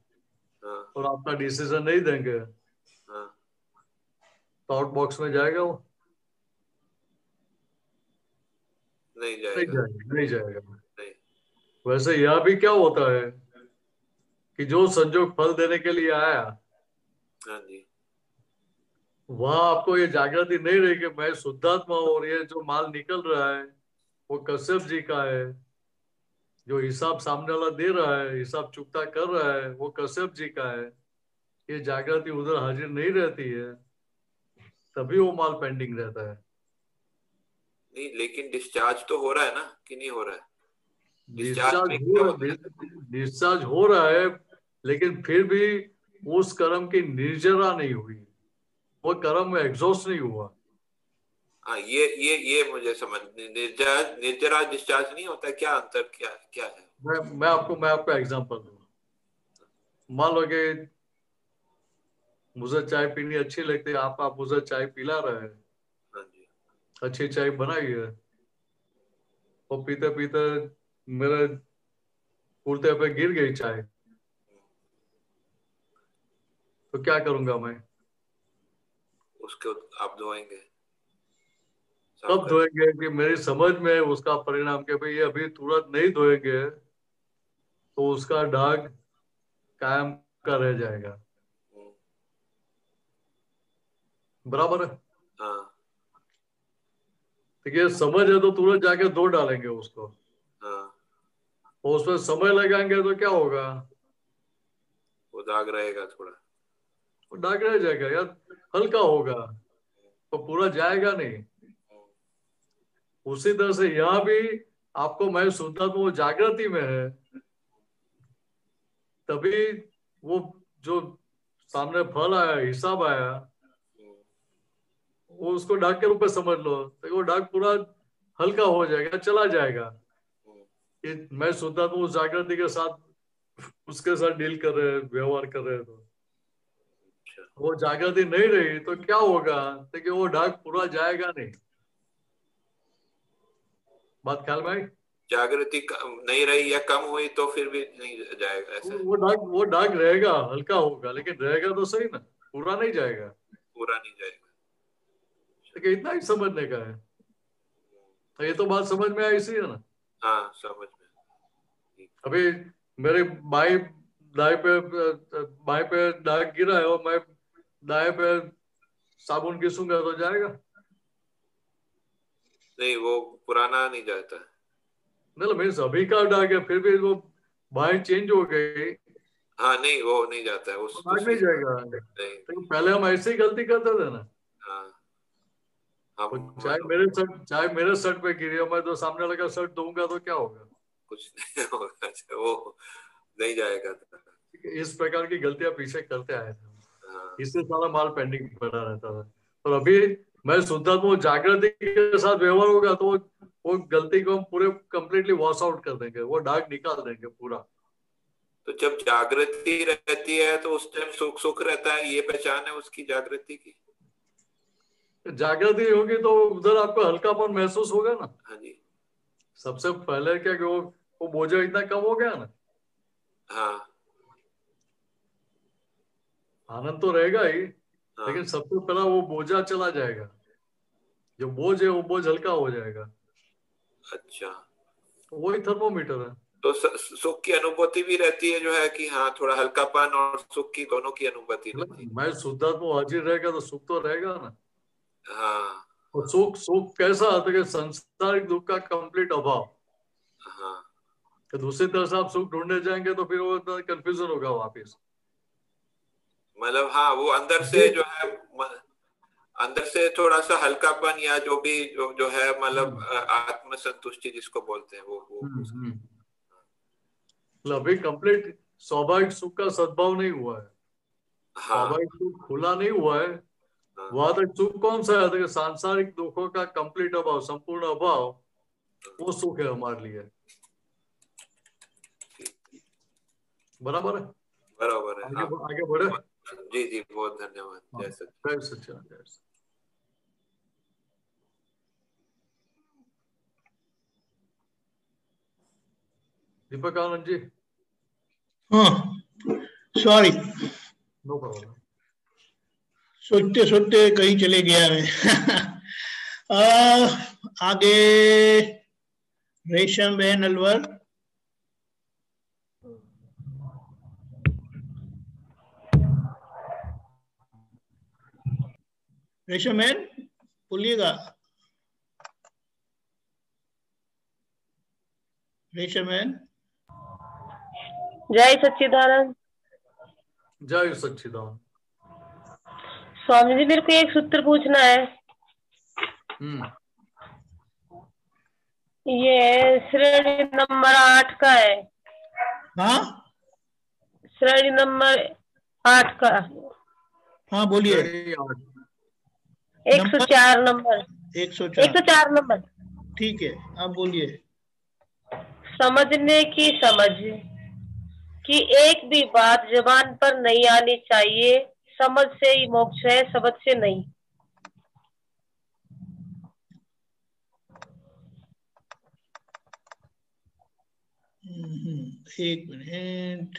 हाँ और आपका डिसीजन नहीं देंगे, हाँ तो आउट बॉक्स में जाएगा वो? नहीं नहीं जाएगा। जाएगा, नहीं जाएगा। नहीं। वैसे यह भी क्या होता है कि जो संजोग फल देने के लिए आया, हाँ जी। वहां आपको ये जागृति नहीं रही कि मैं शुद्धात्मा हूं और ये जो माल निकल रहा है वो कश्यप जी का है, जो हिसाब सामने वाला दे रहा है, हिसाब चुकता कर रहा है, वो कश्यप जी का है। ये जागृति उधर हाजिर नहीं रहती है, तभी वो माल पेंडिंग रहता है। नहीं, लेकिन डिस्चार्ज तो हो रहा है ना कि नहीं हो रहा है? डिस्चार्ज डिस्चार्ज में हो क्या होता है? डिस्चार्ज हो रहा है, लेकिन फिर भी उस कर्म की निर्जरा नहीं हुई, वो कर्म में एग्जॉस्ट नहीं हुआ। हाँ, ये मुझे समझ निर्जरा डिस्चार्ज नहीं होता, क्या अंतर क्या क्या है? मैं आपको एग्जांपल दूंगा। मान लो कि मुझे चाय पीनी अच्छी लगती है, आप मुझे चाय पिला रहे हैं, हाँ जी। अच्छी चाय बनाई है, और पीते पीते मेरे कुर्ते पे गिर गई चाय, तो क्या करूंगा मैं? उसको आप धोएंगे, साफ कब कर। धोएंगे कि मेरी समझ में उसका परिणाम कि भाई ये अभी तुरंत नहीं धोएंगे तो उसका दाग कायम का रह जाएगा। बराबर है? हाँ तो ये समझ है तो तुरंत जाके धो डालेंगे उसको, हाँ, और उसमें समय लगाएंगे तो क्या होगा? वो दाग रहेगा थोड़ा। वो दाग रह जाएगा यार, हल्का होगा, तो पूरा जाएगा नहीं। उसी तरह से यहाँ भी आपको मैं सुनता तो वो जागृति में है, तभी वो जो सामने फल आया, हिसाब आया, वो उसको डाक के रूप में समझ लो, तो वो डाक पूरा हल्का हो जाएगा, चला जाएगा। कि मैं सुनता तो उस जागृति के साथ उसके साथ डील कर रहे हैं, व्यवहार कर रहे हैं, तो वो जागृति नहीं रही तो क्या होगा? तो कि वो डाक पूरा जाएगा नहीं। बात ख्याल में आई? जागृति नहीं रही या कम हुई तो फिर भी नहीं जाएगा ऐसा? वो डाक रहेगा, हल्का होगा, लेकिन रहेगा तो सही ना, पूरा नहीं जाएगा। पूरा नहीं जाएगा। तो इतना ही समझने का है। तो ये तो बात समझ में आई, सी है ना? हाँ समझ में। अभी मेरे बाएं पे दाग गिरा है और मैं दाएं पे साबुन घिसूंगा तो जाएगा? नहीं, वो पुराना नहीं जाता। मतलब मीन्स अभी का दाग है, फिर भी वो बाएं चेंज हो गई, हाँ नहीं, वो नहीं जाता है तो उस दाग नहीं दूसरी। जाएगा। नहीं। तो पहले हम ऐसे ही गलती करते थे ना, हाँ तो हम चाहे मेरे शर्ट पे गिरी हो, मैं तो सामने लगा शर्ट दूंगा तो क्या होगा? कुछ नहीं होगा, वो नहीं जाएगा। इस प्रकार की गलतियां पीछे करते आए थे, हाँ इससे सारा माल पेंडिंग पड़ा रहता था। और अभी मैं सोचता हूँ जागृति के साथ व्यवहार होगा तो वो गलती को हम पूरे कंप्लीटली वॉश आउट कर देंगे, वो दाग निकाल देंगे पूरा। तो जब जागृति रहती है तो उस टाइम सुख सुख रहता है, ये पहचान है उसकी जागृति की। जागृति होगी तो उधर आपको हल्कापन महसूस होगा ना। हाँ जी। सबसे पहले क्या कि वो बोझा इतना कम हो गया ना। हाँ आनंद तो रहेगा ही, हाँ। लेकिन सबसे पहला वो बोझा चला जाएगा, जो बोझ है वो बोझ हल्का हो जाएगा। अच्छा, तो वही थर्मोमीटर है। तो सुख की अनुभूति भी रहती है, जो है कि हाँ थोड़ा हल्कापन और सुख की दोनों की अनुभूति रहती है। मैं शुद्धात्मा हाजिर रहेगा तो सुख तो रहेगा ना। हाँ और सुख सुख कैसा आता है कि संसारिक दुख का कंप्लीट अभाव। हाँ। तो दूसरी तरह से आप सुख ढूंढने जाएंगे तो फिर वो कंफ्यूजन होगा वापिस। मतलब हाँ, वो अंदर से जो है, अंदर से थोड़ा सा हल्कापन या जो भी जो है, मतलब आत्म संतुष्टि जिसको बोलते हैं वो अभी कंप्लीट स्वाभाविक सुख का सद्भाव नहीं हुआ है। हाँ स्वाभाविक सुख खुला नहीं हुआ है। हाँ। वहां तक सुख कौन सा है कि सांसारिक दुखों का कंप्लीट अभाव, संपूर्ण अभाव, वो सुख है हमारे लिए। बराबर है, बराबर है। आगे बढ़े। जी जी, बहुत धन्यवाद। जय सच्चिदानंद। जय सच्चिदानंद। दीपक आनंद जी। हाँ, सॉरी, नो प्रॉब्लम। सोचते सोचते कहीं चले गया मैं। आगे रेशम बहन अलवर। रेशम बहन बोलिएगा। रेशम बहन। जय सच्चिदानंद। जय सच्चिदानंद। स्वामी जी, मेरे को एक सूत्र पूछना है। ये श्रेणी नंबर 8 का है। हाँ, श्रेणी नंबर 8 का। हाँ बोलिए। 104 नंबर। 104 नंबर। ठीक है, आप बोलिए। समझने की समझ कि एक भी बात जुबान पर नहीं आनी चाहिए। समझ से ही मोक्ष है, समझ से नहीं। एक मिनट।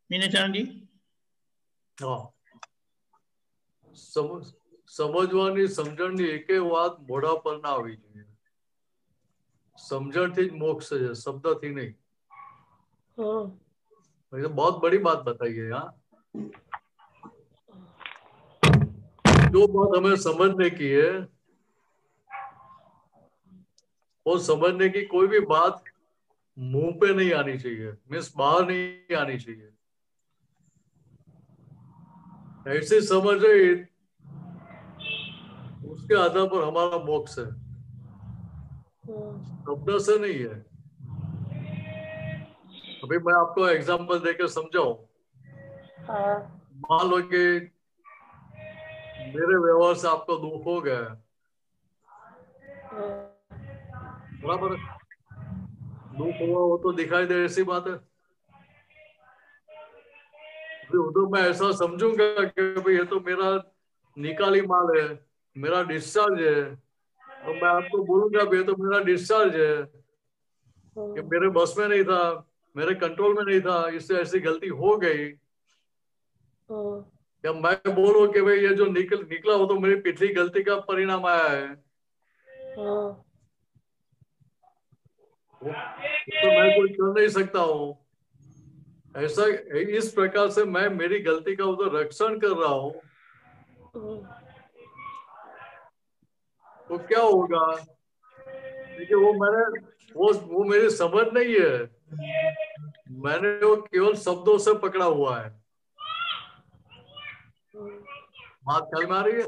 મીનાચરણ जी। સમજવાની સમજણની એકે વાત મોઢા પર ના આવી જોઈએ। સમજણથી જ મોક્ષ છે, શબ્દથી નહીં। ये बहुत बड़ी बात बताई है यहाँ। जो बात हमें समझने की है, वो समझने की कोई भी बात मुंह पे नहीं आनी चाहिए, मीन्स बाहर नहीं आनी चाहिए। ऐसी समझ है, उसके आधार पर हमारा मोक्ष है, शब्द से नहीं है। अभी मैं आपको एग्जांपल देकर समझाऊं। मान लो कि मेरे व्यवहार से आपको दुख हो गया, बराबर? दुख हुआ वो तो दिखाई दे, ऐसी बात है। तो मैं ऐसा समझूंगा कि भाई ये तो मेरा निकाली माल है, मेरा डिस्चार्ज है, तो मैं आपको बोलूंगा ये तो मेरा डिस्चार्ज है, कि मेरे बस में नहीं था, मेरे कंट्रोल में नहीं था, इससे ऐसी गलती हो गई। या मैं बोलूं कि भाई ये जो निकला वो तो मेरी पिछली गलती का परिणाम आया है, तो मैं कुछ कर नहीं सकता हूँ। ऐसा इस प्रकार से मैं मेरी गलती का उधर रक्षण कर रहा हूँ, तो क्या होगा? देखिए वो मेरी समझ नहीं है, मैंने वो केवल शब्दों से पकड़ा हुआ है। बात ख्याल में आ रही है?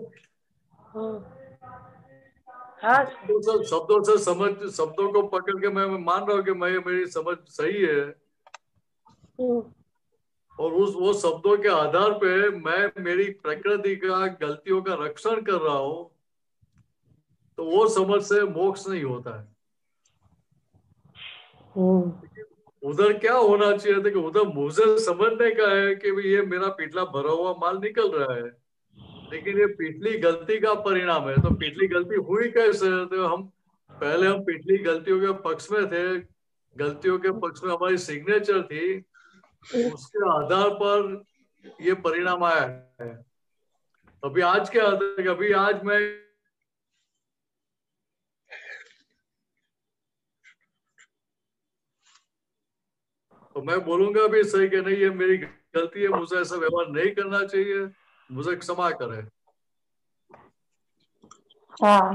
हाँ शब्दों से समझ, शब्दों को पकड़ के मैं मान रहा हूँ कि मेरी समझ सही है, और वो शब्दों के आधार पे मैं मेरी प्रकृति का गलतियों का रक्षण कर रहा हूँ, तो वो समझ से मोक्ष नहीं होता है। उधर क्या होना चाहिए था कि उधर मुझे समझने का है कि ये मेरा पिछला भरा हुआ माल निकल रहा है, लेकिन ये पिछली गलती का परिणाम है। तो पिछली गलती हुई कैसे? तो हम पिछली गलतियों के पक्ष में थे, गलतियों के पक्ष में हमारी सिग्नेचर थी, उसके आधार पर ये परिणाम आया है। अभी आज क्या आता है? अभी आज मैं तो मैं बोलूंगा भी सही कि नहीं, ये मेरी गलती है, मुझे ऐसा व्यवहार नहीं करना चाहिए, मुझे क्षमा करे। हाँ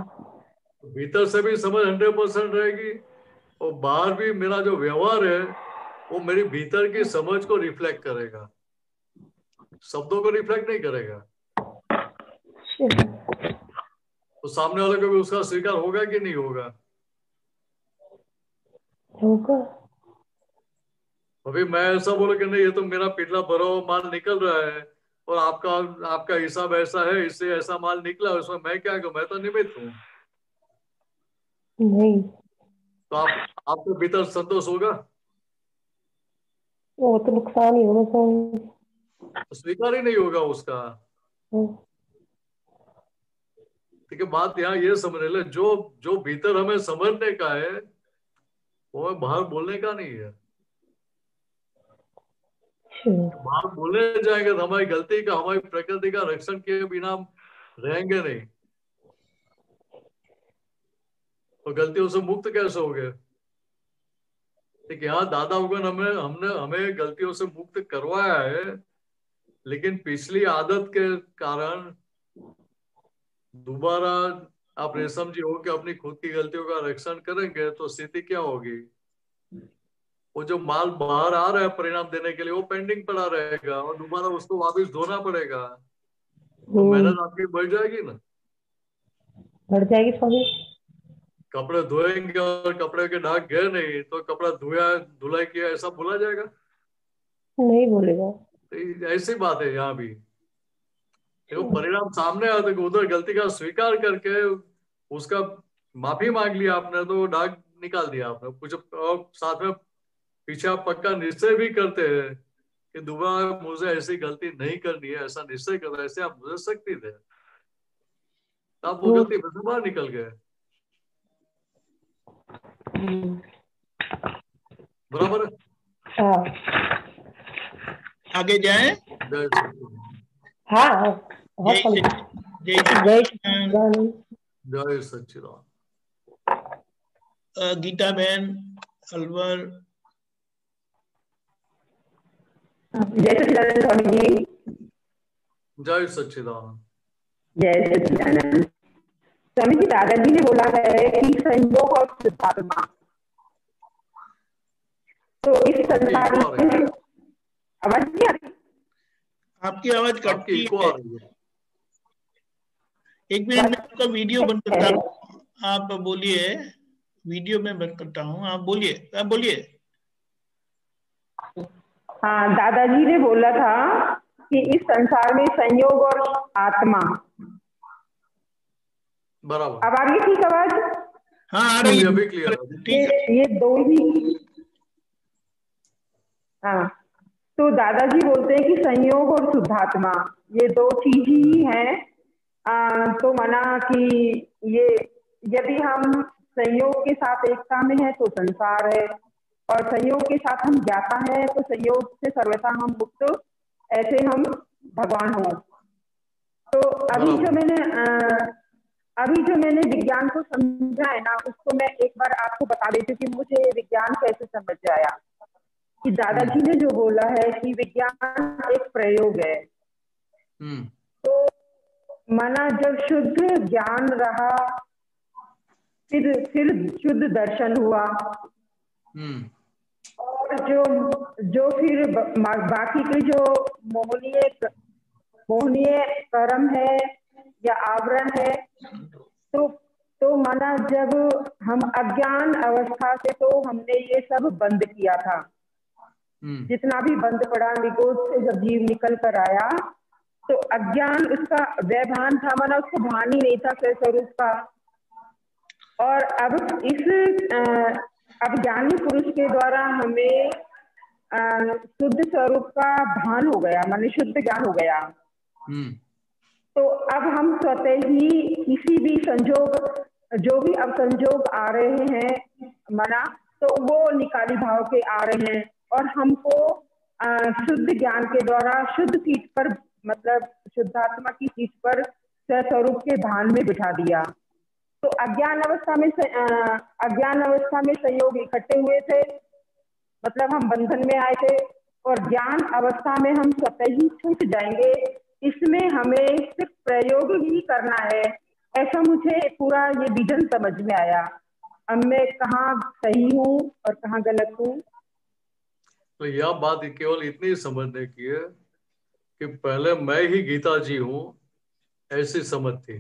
भीतर से भी समझ 100% रहेगी, और बाहर भी मेरा जो व्यवहार है वो मेरी भीतर की समझ को रिफ्लेक्ट करेगा, शब्दों को रिफ्लेक्ट नहीं करेगा। तो सामने वाले को भी उसका स्वीकार होगा कि नहीं होगा? होगा। अभी मैं ऐसा बोलूं कि नहीं, ये तो मेरा पिछला भरा हुआ माल निकल रहा है, और आपका हिसाब ऐसा है, इससे ऐसा माल निकला, उसमें मैं क्या करूं? मैं तो निमित्त हूँ। नहीं, तो आपको भीतर संतोष होगा? वो तो नुकसान ही होगा। स्वीकार ही नहीं होगा उसका। ठीक है, बात यहाँ ये समझ ले, जो भीतर हमें समझने का है वो हमें बाहर बोलने का नहीं है। बाहर बोलने जाएंगे तो हमारी गलती का, हमारी प्रकृति का रक्षण किए बिना हम रहेंगे नहीं, तो गलतियों से मुक्त कैसे हो गए? ठीक है, यहाँ दादा उगन हमें गलतियों से मुक्त करवाया है, लेकिन पिछली आदत के कारण दोबारा आप रेशम जी हो कि अपनी खुद की गलतियों का रक्षण करेंगे तो स्थिति क्या होगी? वो जो माल बाहर आ रहा है परिणाम देने के लिए, वो पेंडिंग पड़ा रहेगा, और दोबारा उसको वापस धोना पड़ेगा, तो मेहनत आपकी बढ़ जाएगी ना? बढ़ जाएगी स्वामी। कपड़े धोएंगे और कपड़े के दाग गए नहीं, तो कपड़ा धुलाई किया ऐसा बोला जाएगा? नहीं बोलेगा। तो ऐसी बात है यहाँ भी। देखो, परिणाम सामने आता है, उधर गलती का स्वीकार करके उसका माफी मांग लिया आपने, तो दाग निकाल दिया आपने कुछ, और साथ में पीछे आप पक्का निश्चय भी करते हैं कि दोबारा मुझे ऐसी गलती नहीं करनी है, ऐसा निश्चय करना, ऐसे आप मुझे शक्ति थे, आप वो गलती फिर से बाहर निकल गए। बराबर है? आगे जाए। हाँ, जय सच्चिदानंद। गीता बहन अलवर। जय सच्चिदानंद स्वामी जी। जय सच्चिदानंद। जय सच्चिदानंद स्वामी जी। दादाजी ने बोला है कि संयोग और शुद्धात्मा, तो इस संसार में आवाज नहीं आ रही? आपकी आवाज कटती है। एक मिनट में आपका वीडियो बंद करता हूँ, आप बोलिए। वीडियो में बंद करता हूँ, आप बोलिए। हाँ, दादाजी ने बोला था कि इस संसार में संयोग और आत्मा। बराबर। अब आ रही है ठीक आवाज? हाँ आ रही है, क्लियर। ठीक है, ये दो ही। हाँ, तो दादाजी बोलते हैं कि संयोग और शुद्धात्मा ये दो चीज ही हैं। तो माना कि ये यदि हम संयोग के साथ एकता में है तो संसार है, और संयोग के साथ हम ज्ञाता है तो संयोग से सर्वथा हम मुक्त, ऐसे हम भगवान हो। तो अभी जो मैंने विज्ञान को समझा है ना, उसको मैं एक बार आपको बता देती हूँ कि मुझे विज्ञान कैसे समझ आया। कि दादाजी ने जो बोला है कि विज्ञान एक प्रयोग है, तो माना जब शुद्ध ज्ञान रहा, फिर शुद्ध दर्शन हुआ, और जो फिर बाकी के जो मोहनीय मोहनीय कर्म है या आवरण है। तो माना जब हम अज्ञान अवस्था से, तो हमने ये सब बंद किया था, जितना भी बंद पड़ा निगोद से जब जीव निकल कर आया, तो अज्ञान उसका व्यवहान था, माना उसको भान ही नहीं था स्वरूप का। और अब अब ज्ञानी पुरुष के द्वारा हमें शुद्ध स्वरूप का भान हो गया, माने शुद्ध ज्ञान हो गया। तो अब हम स्वतः ही किसी भी संजोग, जो भी अब संजोग आ रहे हैं माना, तो वो निकाली भाव के आ रहे हैं, और हमको शुद्ध ज्ञान के द्वारा शुद्ध सीट पर, मतलब शुद्धात्मा की सीट पर स्वस्वरूप के भान में बिठा दिया। तो अज्ञान अवस्था में संयोग इकट्ठे हुए थे, मतलब हम बंधन में आए थे, और ज्ञान अवस्था में हम स्वतः ही छूट जाएंगे। इसमें हमें सिर्फ प्रयोग ही करना है, ऐसा मुझे पूरा ये विजन समझ में आया। अब मैं कहाँ सही हूँ और कहाँ गलत हूँ। तो यह बात केवल इतनी समझने की है कि पहले मैं ही गीता जी हूँ, ऐसी समझ थी।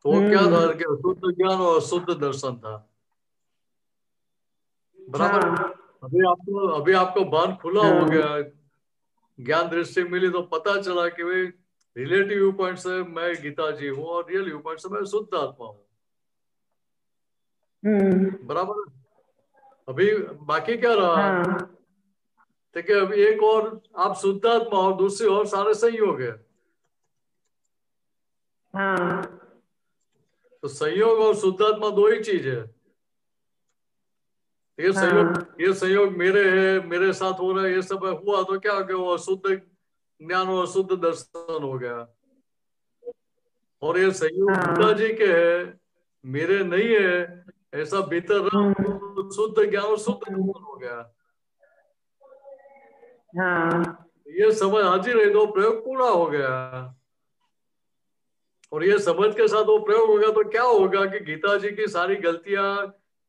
तो क्या था कि अशुद्ध ज्ञान और अशुद्ध दर्शन था, बराबर। अभी आपको बाण खुला हो गया, ज्ञान दृष्टि मिली, तो पता चला कि भाई रिलेटिव व्यू पॉइंट से मैं गीता जी हूँ और रियल व्यू पॉइंट से मैं शुद्ध आत्मा हूँ, बराबर। अभी बाकी क्या रहा, ठीक है, अभी एक और आप शुद्ध आत्मा और दूसरी और सारे संयोग है। तो संयोग और शुद्धात्मा दो ही चीज है। ये संयोग मेरे है, मेरे साथ हो रहा है, ये सब हुआ तो क्या हो गया, वो अशुद्ध ज्ञान और अशुद्ध दर्शन हो गया। और ये संयोग गीता जी के है, मेरे नहीं है, ऐसा भीतर शुद्ध ज्ञान और शुद्ध दर्शन हो गया। ये समझ हाजिर है, तो प्रयोग पूरा हो गया। और ये समझ के साथ वो प्रयोग होगा तो क्या होगा कि गीता जी की सारी गलतियां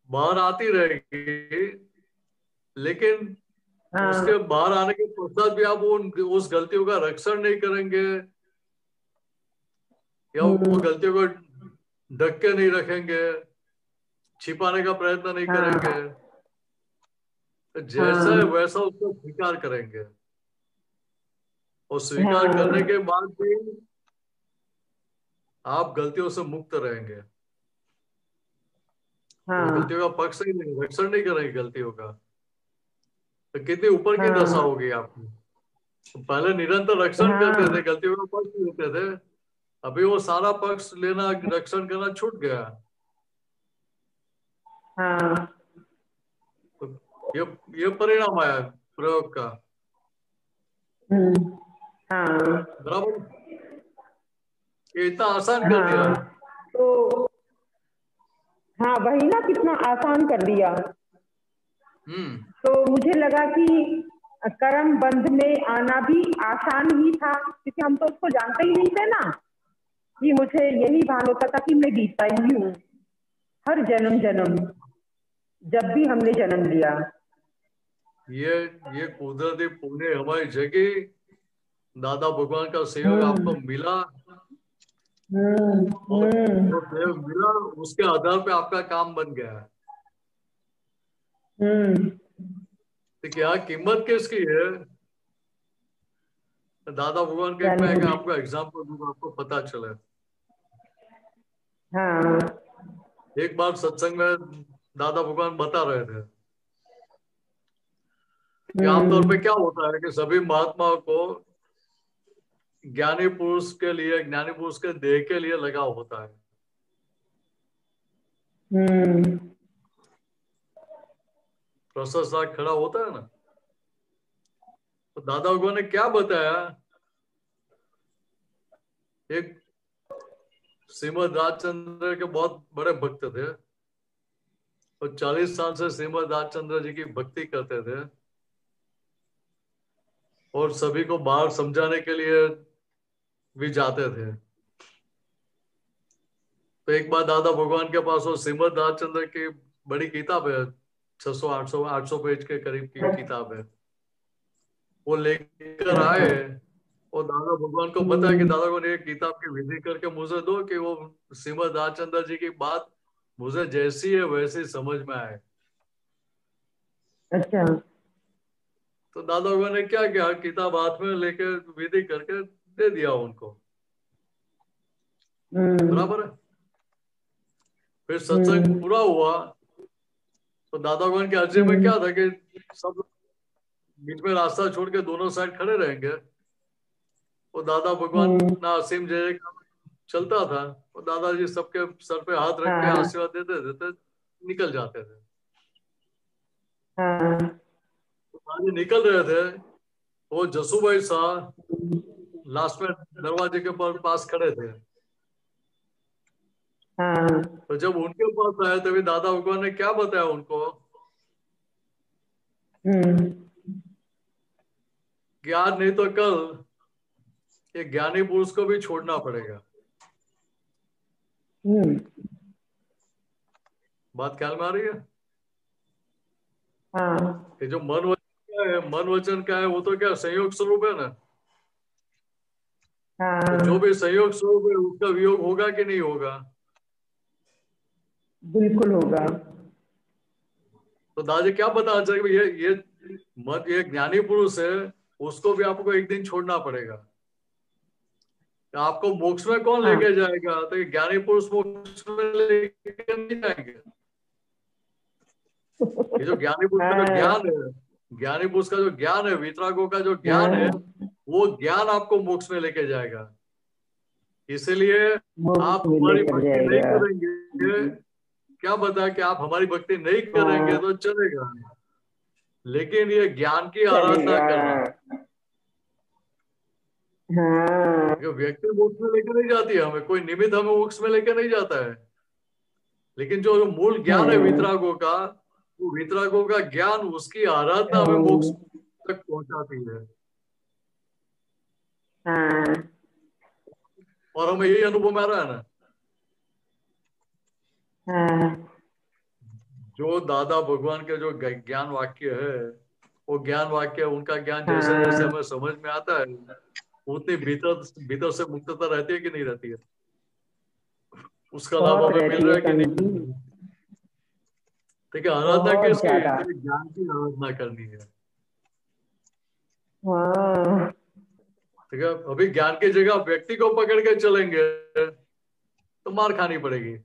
बाहर आती रहेगी, लेकिन उसके बाहर आने के पश्चात भी आप उस गलतियों का रक्षण नहीं करेंगे, या वो गलतियों को ढक के नहीं रखेंगे, छिपाने का प्रयत्न नहीं करेंगे, तो जैसा है वैसा उसको स्वीकार करेंगे। और स्वीकार करने के बाद भी आप गलतियों से मुक्त रहेंगे। गलतियों का पक्ष ही नहीं, रक्षण नहीं करेंगे गलतियों का, तो कितनी ऊपर की दशा होगी आपकी। तो पहले निरंतर रक्षण करते थे, गलतियों का पक्ष लेते थे, अभी वो सारा पक्ष लेना, रक्षण करना छूट गया। तो ये परिणाम आया प्रयोग का, बराबर। ये इतना आसान कर दिया। तो वही ना, कितना आसान कर दिया। तो मुझे लगा कि कर्म बंध में आना भी आसान ही था, क्योंकि हम तो उसको जानते ही नहीं थे ना। कि मुझे यही भान होता था कि मैं गीता ही हूँ, हर जन्म जब भी हमने जन्म लिया। ये कुदरती पुण्य हमारी जगह, दादा भगवान का सहयोग आपको मिला, और जो सहयोग मिला उसके आधार पे आपका काम बन गया। तो क्या कीमत किसकी है? दादा भगवान के मैं आपको एग्जाम्पल दूंगा, आपको पता चले। एक बार सत्संग में दादा भगवान बता रहे थे कि आमतौर पे क्या होता है कि सभी महात्माओं को ज्ञानी पुरुष के लिए, ज्ञानी पुरुष के देह के लिए लगाव होता है। प्रशंसा खड़ा होता है ना, तो दादा भगवान ने क्या बताया, एक श्रीमद राजचंद्र के बहुत बड़े भक्त थे, और 40 साल से श्रीमद राजचंद्र जी की भक्ति करते थे, और सभी को बाहर समझाने के लिए भी जाते थे। तो एक बार दादा भगवान के पास वो श्रीमद राजचंद्र की बड़ी किताब है, 600-800 पेज के करीब की किताब है, वो लेकर आए और दादा भगवान को पता है कि दादा को एक किताब की विधि करके मुझे दो कि वो श्रीमद राजचंद्र जी की बात मुझे जैसी है वैसी समझ में आए। अच्छा। तो दादा भगवान ने क्या किया, किताब हाथ में लेकर विधि करके दे दिया उनको। बराबर है। फिर सत्संग पूरा हुआ तो दादा भगवान के अर्जी में क्या था कि सब बीच में रास्ता छोड़ के दोनों साइड खड़े रहेंगे। और दादा भगवान ना असीम जय चलता था और दादाजी सबके सर पे हाथ रख के आशीर्वाद देते देते निकल जाते थे। तो दादाजी निकल रहे थे, वो जसूभाई शाह लास्ट में दरवाजे के पास खड़े थे। तो जब उनके पास आए तभी दादा भगवान ने क्या बताया उनको कि आज नहीं तो कल ये ज्ञानी पुरुष को भी छोड़ना पड़ेगा। बात ख्याल में आ रही है? कि जो मन वचन का है वो तो क्या संयोग स्वरूप है ना। तो जो भी संयोग स्वरूप है उसका वियोग होगा कि नहीं होगा? बिल्कुल होगा। तो दादाजी क्या बताना चाहिए, ये ज्ञानी पुरुष है, उसको भी आपको एक दिन छोड़ना पड़ेगा। आपको मोक्ष में कौन लेके जाएगा? तो ये ज्ञानी पुरुष मोक्ष में लेके नहीं जाएंगे। ये जो ज्ञानी पुरुष का जो ज्ञान है, ज्ञानी पुरुष का जो ज्ञान है, वितरागों का जो ज्ञान है, वो ज्ञान आपको मोक्ष में लेके जाएगा। इसलिए आप हमारी भक्ति नहीं करेंगे, क्या बता कि आप हमारी भक्ति नहीं करेंगे तो चलेगा, लेकिन ये ज्ञान की आराधना करना। व्यक्ति मोक्ष में लेकर नहीं जाती है हमें, कोई निमित्त हमें मोक्ष में लेकर नहीं जाता है, लेकिन जो मूल ज्ञान है वितरागों का, वो वितरागों का ज्ञान, उसकी आराधना हमें मोक्ष तक पहुंचाती है। और हमें यही अनुभव में आ रहा है ना। जो दादा भगवान के जो ज्ञान वाक्य है, वो ज्ञान वाक्य, उनका ज्ञान जैसे जैसे हमें समझ में आता है उतनी भीतर से मुक्तता रहती है कि नहीं रहती है? उसका लाभ हमें मिल रहा है कि नहीं? ठीक है, आराधना किसकी? ज्ञान की आराधना करनी है। ठीक है, अभी ज्ञान की जगह व्यक्ति को पकड़ के चलेंगे तो मार खानी पड़ेगी।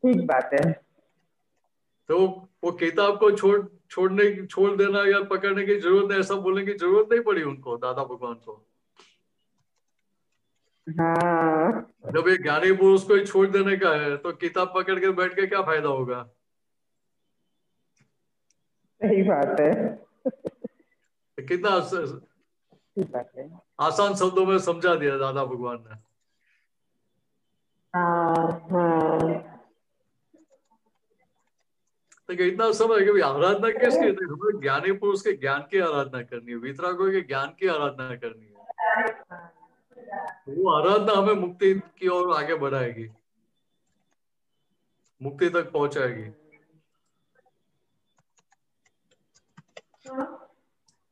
ठीक बात है। तो वो किताब को छोड़ देना या पकड़ने की जरूरत नहीं, ऐसा बोलने की जरूरत नहीं पड़ी उनको, दादा भगवान को। जब एक ज्ञानी पुरुष को छोड़ देने का है तो किताब पकड़ के बैठ के क्या फायदा होगा? सही बात है। कितना आसान शब्दों में समझा दिया दादा भगवान ने। तो इतना समझ कि आराधना किसकी? हमें ज्ञानी पुरुष के ज्ञान की आराधना करनी है, वितरागों के ज्ञान की आराधना करनी है। वो आराधना हमें मुक्ति की ओर आगे बढ़ाएगी, मुक्ति तक पहुंचाएगी।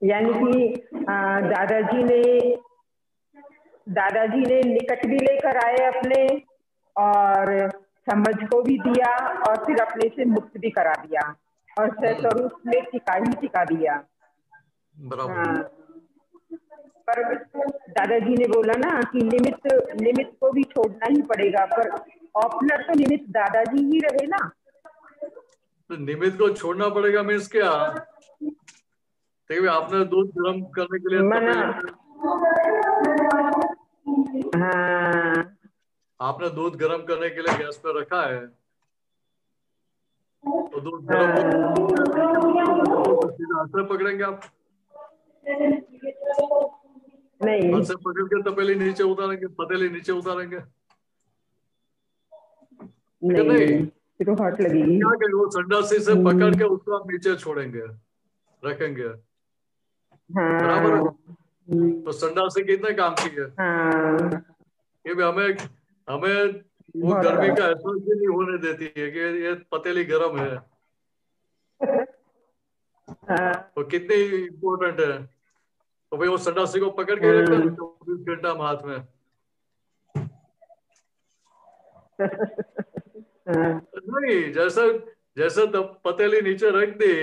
यानी कि दादाजी ने निकट भी लेकर आए अपने, और समझ को भी दिया, और फिर अपने से मुक्त भी करा दिया, और स्वरूप में टिका दिया। बराबर। पर दादाजी ने बोला ना कि निमित्त को भी छोड़ना ही पड़ेगा, पर ओपनर तो निमित्त दादाजी ही रहे ना। तो निमित्त को छोड़ना पड़ेगा मीन्स क्या? देखिए, आपने दूध गर्म करने के लिए आपने दूध गर्म करने के लिए गैस पर रखा है, तो दूध गर्म हाथ से पकड़ेंगे आप? नहीं, हाथ से पकड़ के तपेली नीचे उतारेंगे, पतीली नीचे उतारेंगे? नहीं, तो हाथ लगेगी। क्या करेंगे? वो संडासी से पकड़ के उसको आप नीचे छोड़ेंगे, रखेंगे। बराबर है। तो संडासी कितने काम की है? ये भी हमें वो गर्मी का एहसास भी नहीं होने देती है कि ये पतीली गर्म है। तो कितनी इम्पोर्टेंट है। तो भाई वो संन्यासी को पकड़ के रखता है 24 घंटा हम हाथ में। नहीं, जैसे जैसे पतेली नीचे रख दी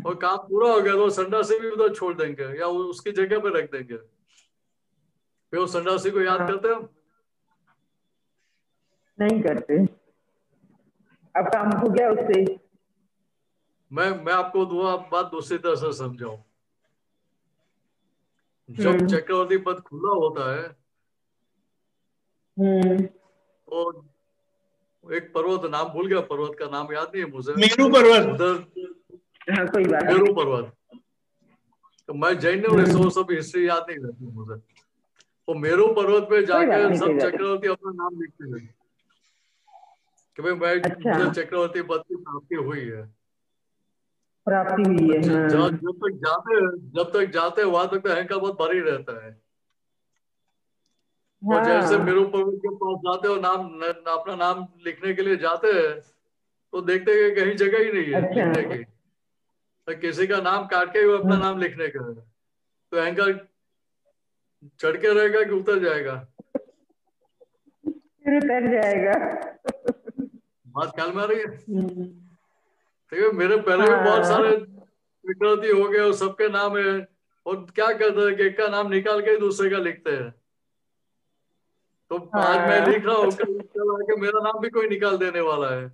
और काम पूरा हो गया तो संन्यासी भी उधर छोड़ देंगे या उसकी जगह पे रख देंगे। फिर वो संन्यासी को याद करते हैं? नहीं करते। अब काम हो गया उससे। मैं आपको बात दूसरी तरह से समझाऊं। जब चक्रवर्ती पद खुला होता है तो एक पर्वत, नाम भूल गया, पर्वत का नाम याद नहीं है मुझे, मेरू पर्वत। उधर कोई बात नहीं। मेरू पर्वत। तो मैं जैन हूँ, वो सब हिस्ट्री याद नहीं रहती मुझे। तो मेरू पर्वत पे जाकर सब चक्रवर्ती अपना नाम लिखते हैं कि भाई मुझे चक्रवर्ती पद की प्राप्ति हुई है। प्राप्ति हुई है। जब तक जाते वहां तक तो अहंकार बहुत भारी रहता है। और जैसे मेरू पर्वत के पास जाते हो, अपना नाम लिखने के लिए जाते हैं तो देखते हैं कि कहीं जगह ही नहीं है लिखने की। तो किसी का नाम काट के वो अपना नाम लिखने का है, तो अहंकार चढ़ के रहेगा कि उतर जाएगा? फिर उतर जाएगा। बात ख्याल में आ रही है? ठीक है, मेरे पहले भी बहुत सारे चक्रवर्ती हो गए और सबके नाम है, और क्या करते हैं कि एक का नाम निकाल के दूसरे का लिखते हैं। तो आज मैं लिख रहा हूँ, कल आके मेरा नाम भी कोई निकाल देने वाला है।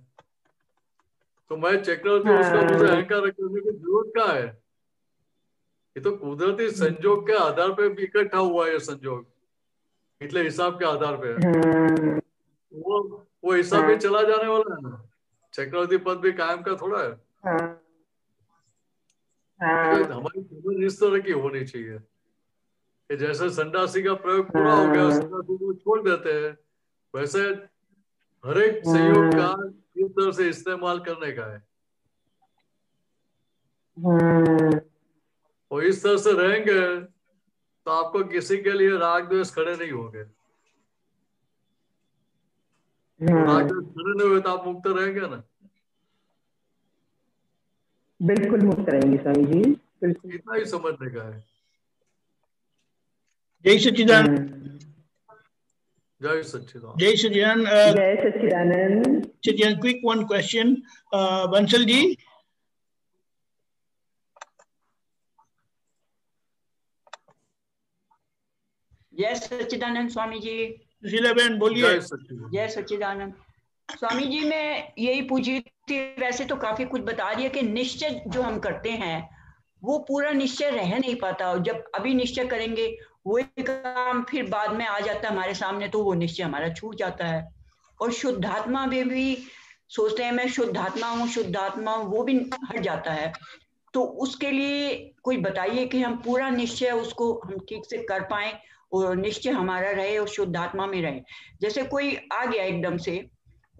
तो मैं चक्रवर्ती उसका मुझे अहंकार रखने की जरूरत क्या है? ये तो कुदरती संजोग के आधार पे भी इकट्ठा हुआ है, संजोग पिछले हिसाब के आधार पे वो हिसाब भी चला जाने वाला है ना। चक्रवर्ती पद भी कायम का थोड़ा है। तो हमारी समझ इस तरह की होनी चाहिए कि जैसे संन्यासी का प्रयोग पूरा हो गया, संन्यासी को छोड़ देते हैं, वैसे हर एक संयोग का इस तरह से इस्तेमाल करने का है। और इस तरह से रहेंगे तो आपको किसी के लिए राग द्वेष खड़े नहीं होंगे। राग द्वेष खड़े नहीं हुए तो आप मुक्त रहेंगे ना। बिल्कुल मुक्त रहेंगे स्वामी जी, बिल्कुल। इतना ही समझने का है। जय सच्चिदानंद। जय सच्चिदानंद। जय सच्चिदानंद। जय सच्चिदानंद। सच्चिदानंद, quick one question, Bansal ji. जय सच्चिदानंद स्वामी जी। सुशीला बहन बोलिए। जय सच्चिदानंद स्वामी जी। मैं यही पूछी थी, वैसे तो काफी कुछ बता दिया कि निश्चय जो हम करते हैं वो पूरा निश्चय रह नहीं पाता। जब अभी निश्चय करेंगे वही काम फिर बाद में आ जाता है हमारे सामने, तो वो निश्चय हमारा छूट जाता है। और शुद्धात्मा में भी सोचते हैं मैं शुद्धात्मा हूँ, शुद्धात्मा हूँ, वो भी हट जाता है। तो उसके लिए कोई बताइए कि हम पूरा निश्चय उसको हम ठीक से कर पाए और निश्चय हमारा रहे और शुद्धात्मा में रहे। जैसे कोई आ गया एकदम से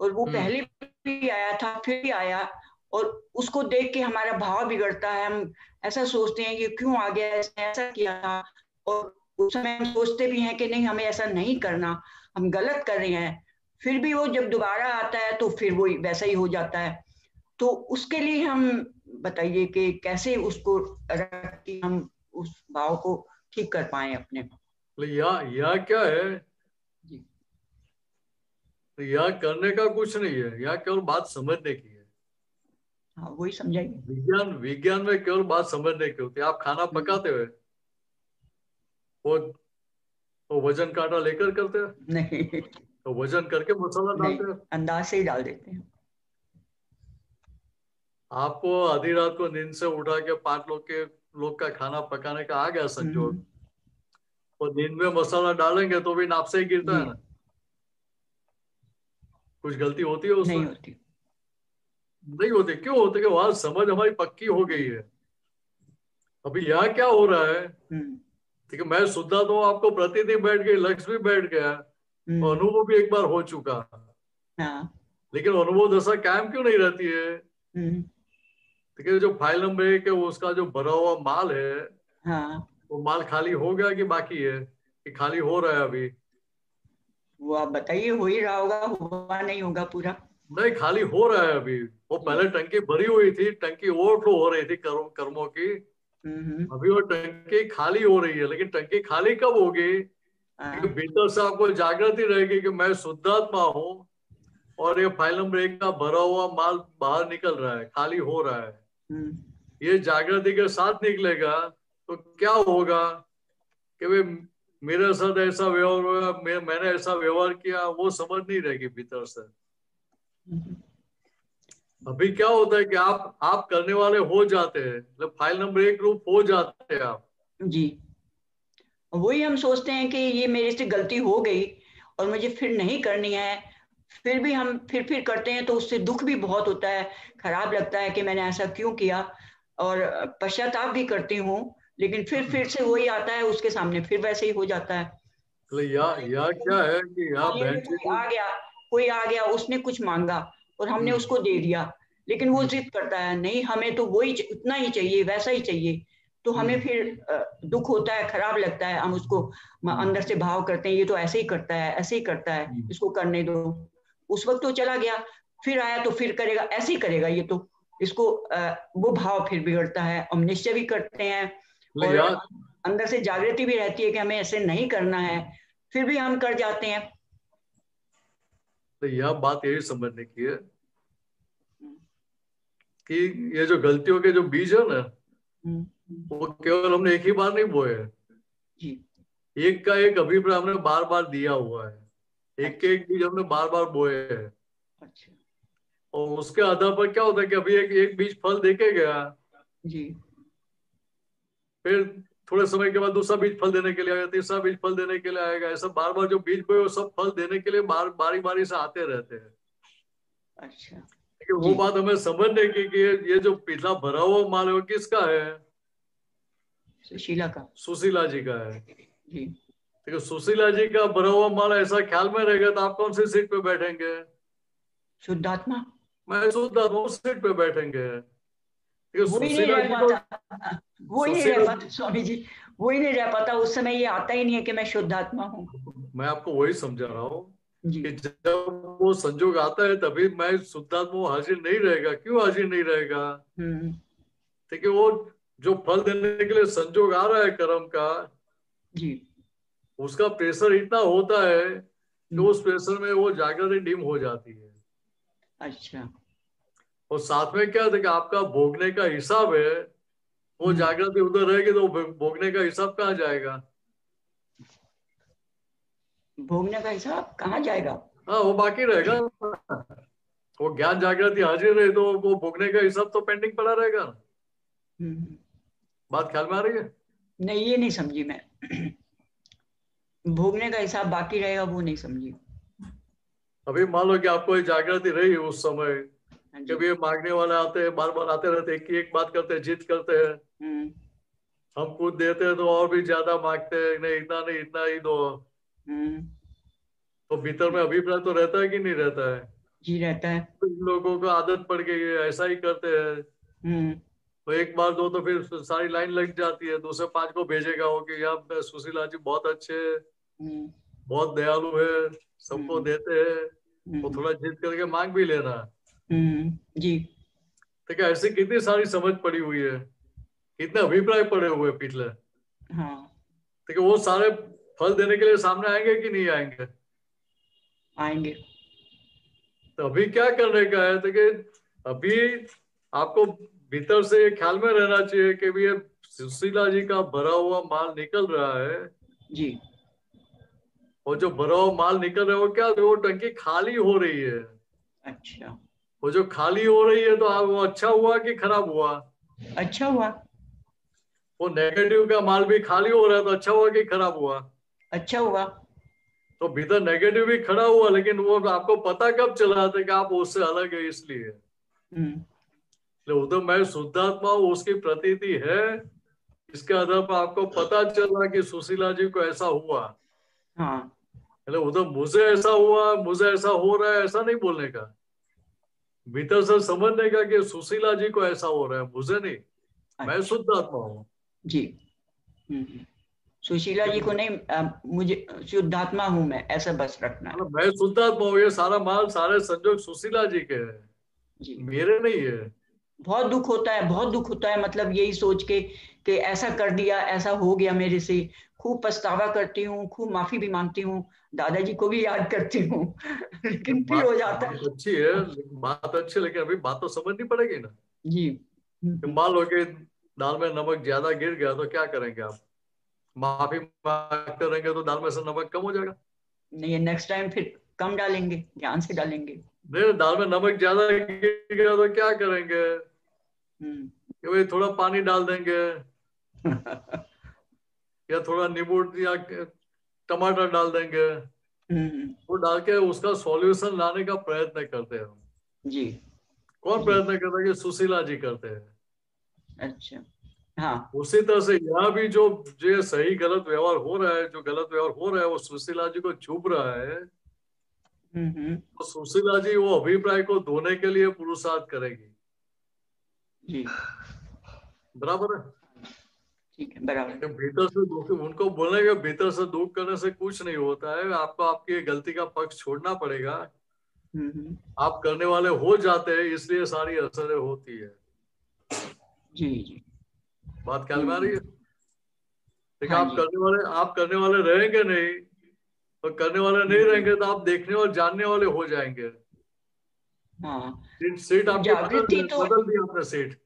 और वो पहले भी आया था फिर भी आया, और उसको देख के हमारा भाव बिगड़ता है। हम ऐसा सोचते हैं कि क्यों आ गया, ऐसा किया था, और उस समय हम सोचते भी हैं कि नहीं हमें ऐसा नहीं करना, हम गलत कर रहे हैं। फिर भी वो जब दोबारा आता है तो फिर वो वैसा ही हो जाता है। तो उसके लिए हम बताइए कि कैसे उसको रख के हम उस भाव को ठीक कर पाए अपने। यह क्या है? यह करने का कुछ नहीं है, यह केवल बात समझने की है। हाँ, वही समझाइए। विज्ञान में केवल बात समझने की होती है। आप खाना पकाते हुए वो वजन कांटा लेकर करते हैं? नहीं, तो वजन करके मसाला डालते हैं? अंदाज से ही डाल देते हैं। आपको आधी रात को नींद से उठा के 5 लोग का खाना पकाने का आ गया संजोग, और नींद में मसाला डालेंगे तो भी नाप से ही गिरता है ना। कुछ गलती होती है उसमें? नहीं होती। क्यों होती? कि वहां समझ हमारी पक्की हो गई है। अभी यहाँ क्या हो रहा है? ठीक है, मैं शुद्धा तो आपको प्रतिदिन बैठ गई, लक्ष्य भी बैठ गया, और अनुभव भी एक बार हो चुका। लेकिन अनुभव दशा कायम क्यों नहीं रहती है? ठीक है, जो फाइल नंबर 1 है उसका जो भरा हुआ माल है, वो माल खाली हो गया कि बाकी है, कि खाली हो रहा है अभी? वो आप बताइए। हो ही रहा होगा, हुआ नहीं होगा पूरा? नहीं, खाली हो रहा है अभी। वो पहले टंकी भरी हुई थी, टंकी ओवरफ्लो हो रही थी कर्मों की, अभी वो टंकी खाली हो रही है, लेकिन टंकी खाली कब होगी? भीतर से आपको जागृति रहेगी कि मैं शुद्धात्मा हूँ और ये फाइल नंबर 1 का भरा हुआ माल बाहर निकल रहा है, खाली हो रहा है। ये जागृति के साथ निकलेगा तो क्या होगा कि वे मेरे साथ ऐसा व्यवहार हुआ, मैंने ऐसा व्यवहार किया, वो समझ नहीं रहेगी भीतर से। अभी क्या होता है कि आप करने वाले हो जाते हैं, मतलब फाइल नंबर 1 रूप हो जाते हैं आप जी। वही हम सोचते हैं कि ये मेरे से गलती हो गई और मुझे फिर नहीं करनी है, फिर भी हम फिर करते हैं तो उससे दुख भी बहुत होता है, खराब लगता है कि मैंने ऐसा क्यों किया, और पश्चाताप भी करती हूँ, लेकिन फिर से वही आता है उसके सामने, फिर वैसे ही हो जाता है। तो या क्या है कि कोई आ गया उसने कुछ मांगा और हमने उसको दे दिया, लेकिन वो जिद करता है नहीं हमें तो वही उतना ही चाहिए, वैसा ही चाहिए, तो हमें फिर दुख होता है, खराब लगता है, हम उसको अंदर से भाव करते हैं ये तो ऐसे ही करता है, ऐसे ही करता है, इसको करने दो। उस वक्त तो चला गया, फिर आया तो फिर करेगा, ऐसे ही करेगा ये तो, इसको वो भाव फिर बिगड़ता है। हम निश्चय भी करते हैं और अंदर से जागृति भी रहती है कि हमें ऐसे नहीं करना है, फिर भी हम कर जाते हैं। तो यह बात यही समझने की है कि ये जो गलतियों के जो बीज है ना, वो केवल हमने एक ही बार नहीं बोए जी। एक का एक अभिप्राय हमने बार बार दिया हुआ है, एक के एक बीज हमने बार बार बोए हैं। अच्छा। और उसके आधार पर क्या होता है कि अभी एक बीज फल देके गया जी, फिर थोड़े समय के बाद दूसरा बीज फल देने के लिए आएगा, तीसरा बीज फल देने के लिए आएगा, ऐसा बार बार जो बीज बोए वो सब फल देने के लिए बारी बारी से आते रहते हैं। अच्छा। लेकिन वो बात हमें समझने की कि ये जो पिछला भरा हुआ माल है वो किसका है? सुशीला का, सुशीला जी का है जी। देखो सुशीला जी का भरा हुआ माल ऐसा ख्याल में रहेगा तो आप कौन सी सीट पे बैठेंगे? शुद्धात्मा। मैं शुद्धात्मा सीट पे बैठेंगे। वही नहीं रह पाता, वही नहीं रह पाता स्वामी जी, वही नहीं रह पाता, उस समय ये आता ही नहीं है कि मैं शुद्धात्मा हूँ। मैं आपको वही समझा रहा हूँ कि जब वो संजोग आता है तभी मैं शुद्धात्मा हाजिर नहीं रहेगा। क्यों हाजिर नहीं रहेगा? ठीक है, वो जो फल देने के लिए संजोग आ रहा है कर्म का जी, उसका प्रेशर इतना होता है कि उस प्रेशर में वो जागृति डिम हो जाती है। अच्छा। और साथ में क्या था कि आपका भोगने का हिसाब है, वो जागृति उधर रहेगी तो भोगने का हिसाब कहाँ जाएगा? भोगने का हिसाब कहाँ जाएगा? हाँ, वो बाकी रहेगा। वो ज्ञान जागृति हाजिर रहे तो वो भोगने का हिसाब तो पेंडिंग पड़ा रहेगा। बात ख्याल में आ रही है? नहीं, ये नहीं समझी मैं। भोगने का हिसाब बाकी रहेगा वो नहीं समझी। अभी मान लो कि आपको जागृति रही उस समय, कभी ये मांगने वाले आते हैं, बार बार आते रहते हैं, एक बात करते हैं, जिद करते हैं, हम कुछ देते हैं तो और भी ज्यादा मांगते हैं, नहीं इतना नहीं इतना ही दो। तो भीतर में अभिप्राय तो रहता है कि नहीं रहता है? जी रहता है। तो इन लोगों को आदत पड़ गई है, ऐसा ही करते हैं। तो एक बार दो तो फिर सारी लाइन लग जाती है, दूसरे 5 को भेजेगा वो कि यार सुशीला जी बहुत अच्छे, बहुत दयालु है, सबको देते हैं, तो थोड़ा जिद करके मांग भी लेना जी। ठीक है। ऐसी कितनी सारी समझ पड़ी हुई है, कितने अभिप्राय पड़े हुए पिछले। हाँ। ठीक है, वो सारे फल देने के लिए सामने आएंगे कि नहीं आएंगे? आएंगे। तो अभी क्या करने का है? तो कि अभी आपको भीतर से ये ख्याल में रहना चाहिए कि भी ये सुशीला जी का भरा हुआ माल निकल रहा है जी। और जो भरा हुआ माल निकल रहा है वो क्या, वो टंकी खाली हो रही है। अच्छा। वो जो खाली हो रही है तो वो अच्छा हुआ कि खराब हुआ? अच्छा हुआ। वो नेगेटिव का माल भी खाली हो रहा है तो अच्छा हुआ कि खराब हुआ? अच्छा हुआ। तो भीतर नेगेटिव भी खड़ा हुआ, लेकिन वो आपको पता कब चला था कि आप उससे अलग है? इसलिए उधर मैं शुद्धात्मा हूँ उसकी प्रतीति है, इसके आधार पर आपको पता चला कि सुशीला जी को ऐसा हुआ। हाँ। उधर मुझे ऐसा हुआ, मुझे ऐसा हो रहा है, ऐसा नहीं बोलने का, भीतर से समझने का कि सुशीला जी को ऐसा हो रहा है, मुझे नहीं। अच्छा। मैं शुद्धात्मा हूँ जी। सुशीला जी को नहीं, मुझे शुद्धात्मा हूं मैं, ऐसा बस रखना है। मैं शुद्धात्मा हूँ, ये सारा माल सारे संजोग सुशीला जी के हैं जी, मेरे नहीं है बहुत दुख होता है, बहुत दुख होता है, मतलब यही सोच के कि ऐसा कर दिया, ऐसा हो गया मेरे से। खूब पछतावा करती हूँ, खूब माफी भी मांगती हूँ, दादाजी को भी याद करती हूँ लेकिन फिर हो जाता है। बात अच्छी है, बात अच्छी है, लेकिन अभी बात तो समझनी पड़ेगी ना। जी। मान लो कि दाल में नमक ज्यादा गिर गया तो क्या करेंगे आप? माफी मांगते रहेंगे तो दाल में से नमक कम हो जाएगा? नहीं, नेक्स्ट टाइम फिर कम डालेंगे, ध्यान से डालेंगे। नहीं, दाल में नमक ज्यादा गिर गया तो क्या करेंगे? कि भाई थोड़ा पानी डाल देंगे या थोड़ा नींबू या टमाटर डाल देंगे, वो डाल के उसका सॉल्यूशन लाने का प्रयत्न करते हैं हम। जी। कौन प्रयत्न करता है? कि सुशीला जी करते हैं। अच्छा, हाँ। उसी तरह से यहाँ भी जो जो सही गलत व्यवहार हो रहा है, जो गलत व्यवहार हो रहा है वो सुशीला जी को चुभ रहा है, तो सुशीला जी वो अभिप्राय को धोने के लिए पुरुषार्थ करेगी। जी, बराबर है? ठीक है, बराबर। भीतर से दुख, उनको बोलेंगे भीतर से दुख करने से कुछ नहीं होता है, आपको आपकी गलती का पक्ष छोड़ना पड़ेगा। आप करने वाले हो जाते हैं, इसलिए सारी असरें होती है। जी जी, बात ख्याल में आ रही है? देखिए, हाँ आप करने वाले रहेंगे नहीं, और करने वाले नहीं रहेंगे तो आप देखने और जानने वाले हो जाएंगे। हाँ। सीट आपकी जागृति तो बदल दी आपने सीट।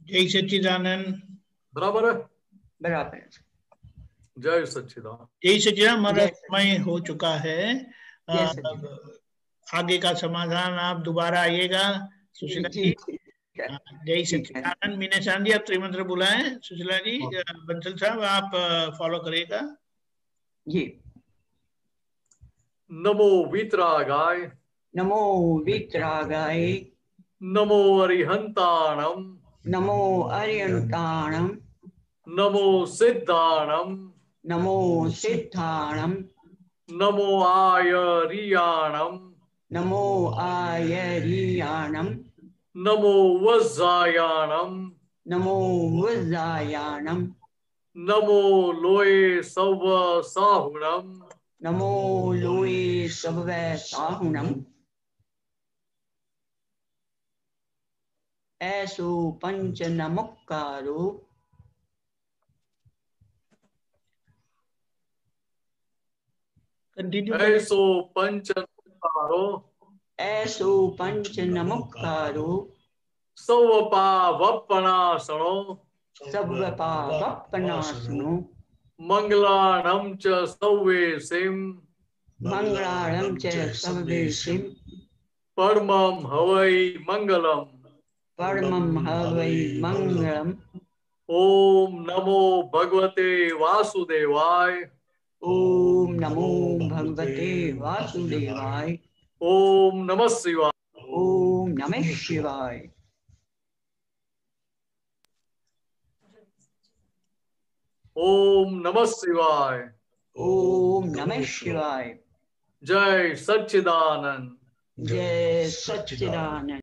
जय सच्चिदानंद। बराबर है? बराबर है। जय सच्चिदानंद। जय सच्चिदानंद। हमारा समय हो चुका है। आगे का समाधान आप दोबारा आइएगा सुशीला जी। जय सच्चिदानंद। मीनाक्षी जी आप त्रिमंत्र बुलाएं। सुशीला जी, बंसल साहब आप फॉलो करिएगा। जी। नमो वीतरागाय, नमो वीतरागाय, नमो अरिहंताणम, नमो अरिहंताणम, नमो सिद्धाणम, नमो सिद्धाणम, नमो आयरियाणम, नमो आयरियाणम, नमो वज्रायाणम, नमो वज्रायाणम, नमो लोये सव साहुणम, नमो लोये सव साहुणम। ऐसो पंच नमुक्कारो, ऐसो पंच नमुक्कारो, ऐसो पंच नमुक्कारो, सवपावपनासनो, सवपावपनासनो, मंगलाणं च सव्वेसिं, मंगलाणं च सव्वेसिं, परमं हवै मंगलम्, परमं हवै मंगलम्। ओम नमो भगवते वासुदेवाय, ओम नमो भगवते वासुदेवाय, ओम नमः शिवाय, ओम नमः शिवाय, ओम नमः शिवाय, ओम नमः शिवाय। जय सच्चिदानंद। जय सच्चिदानंद।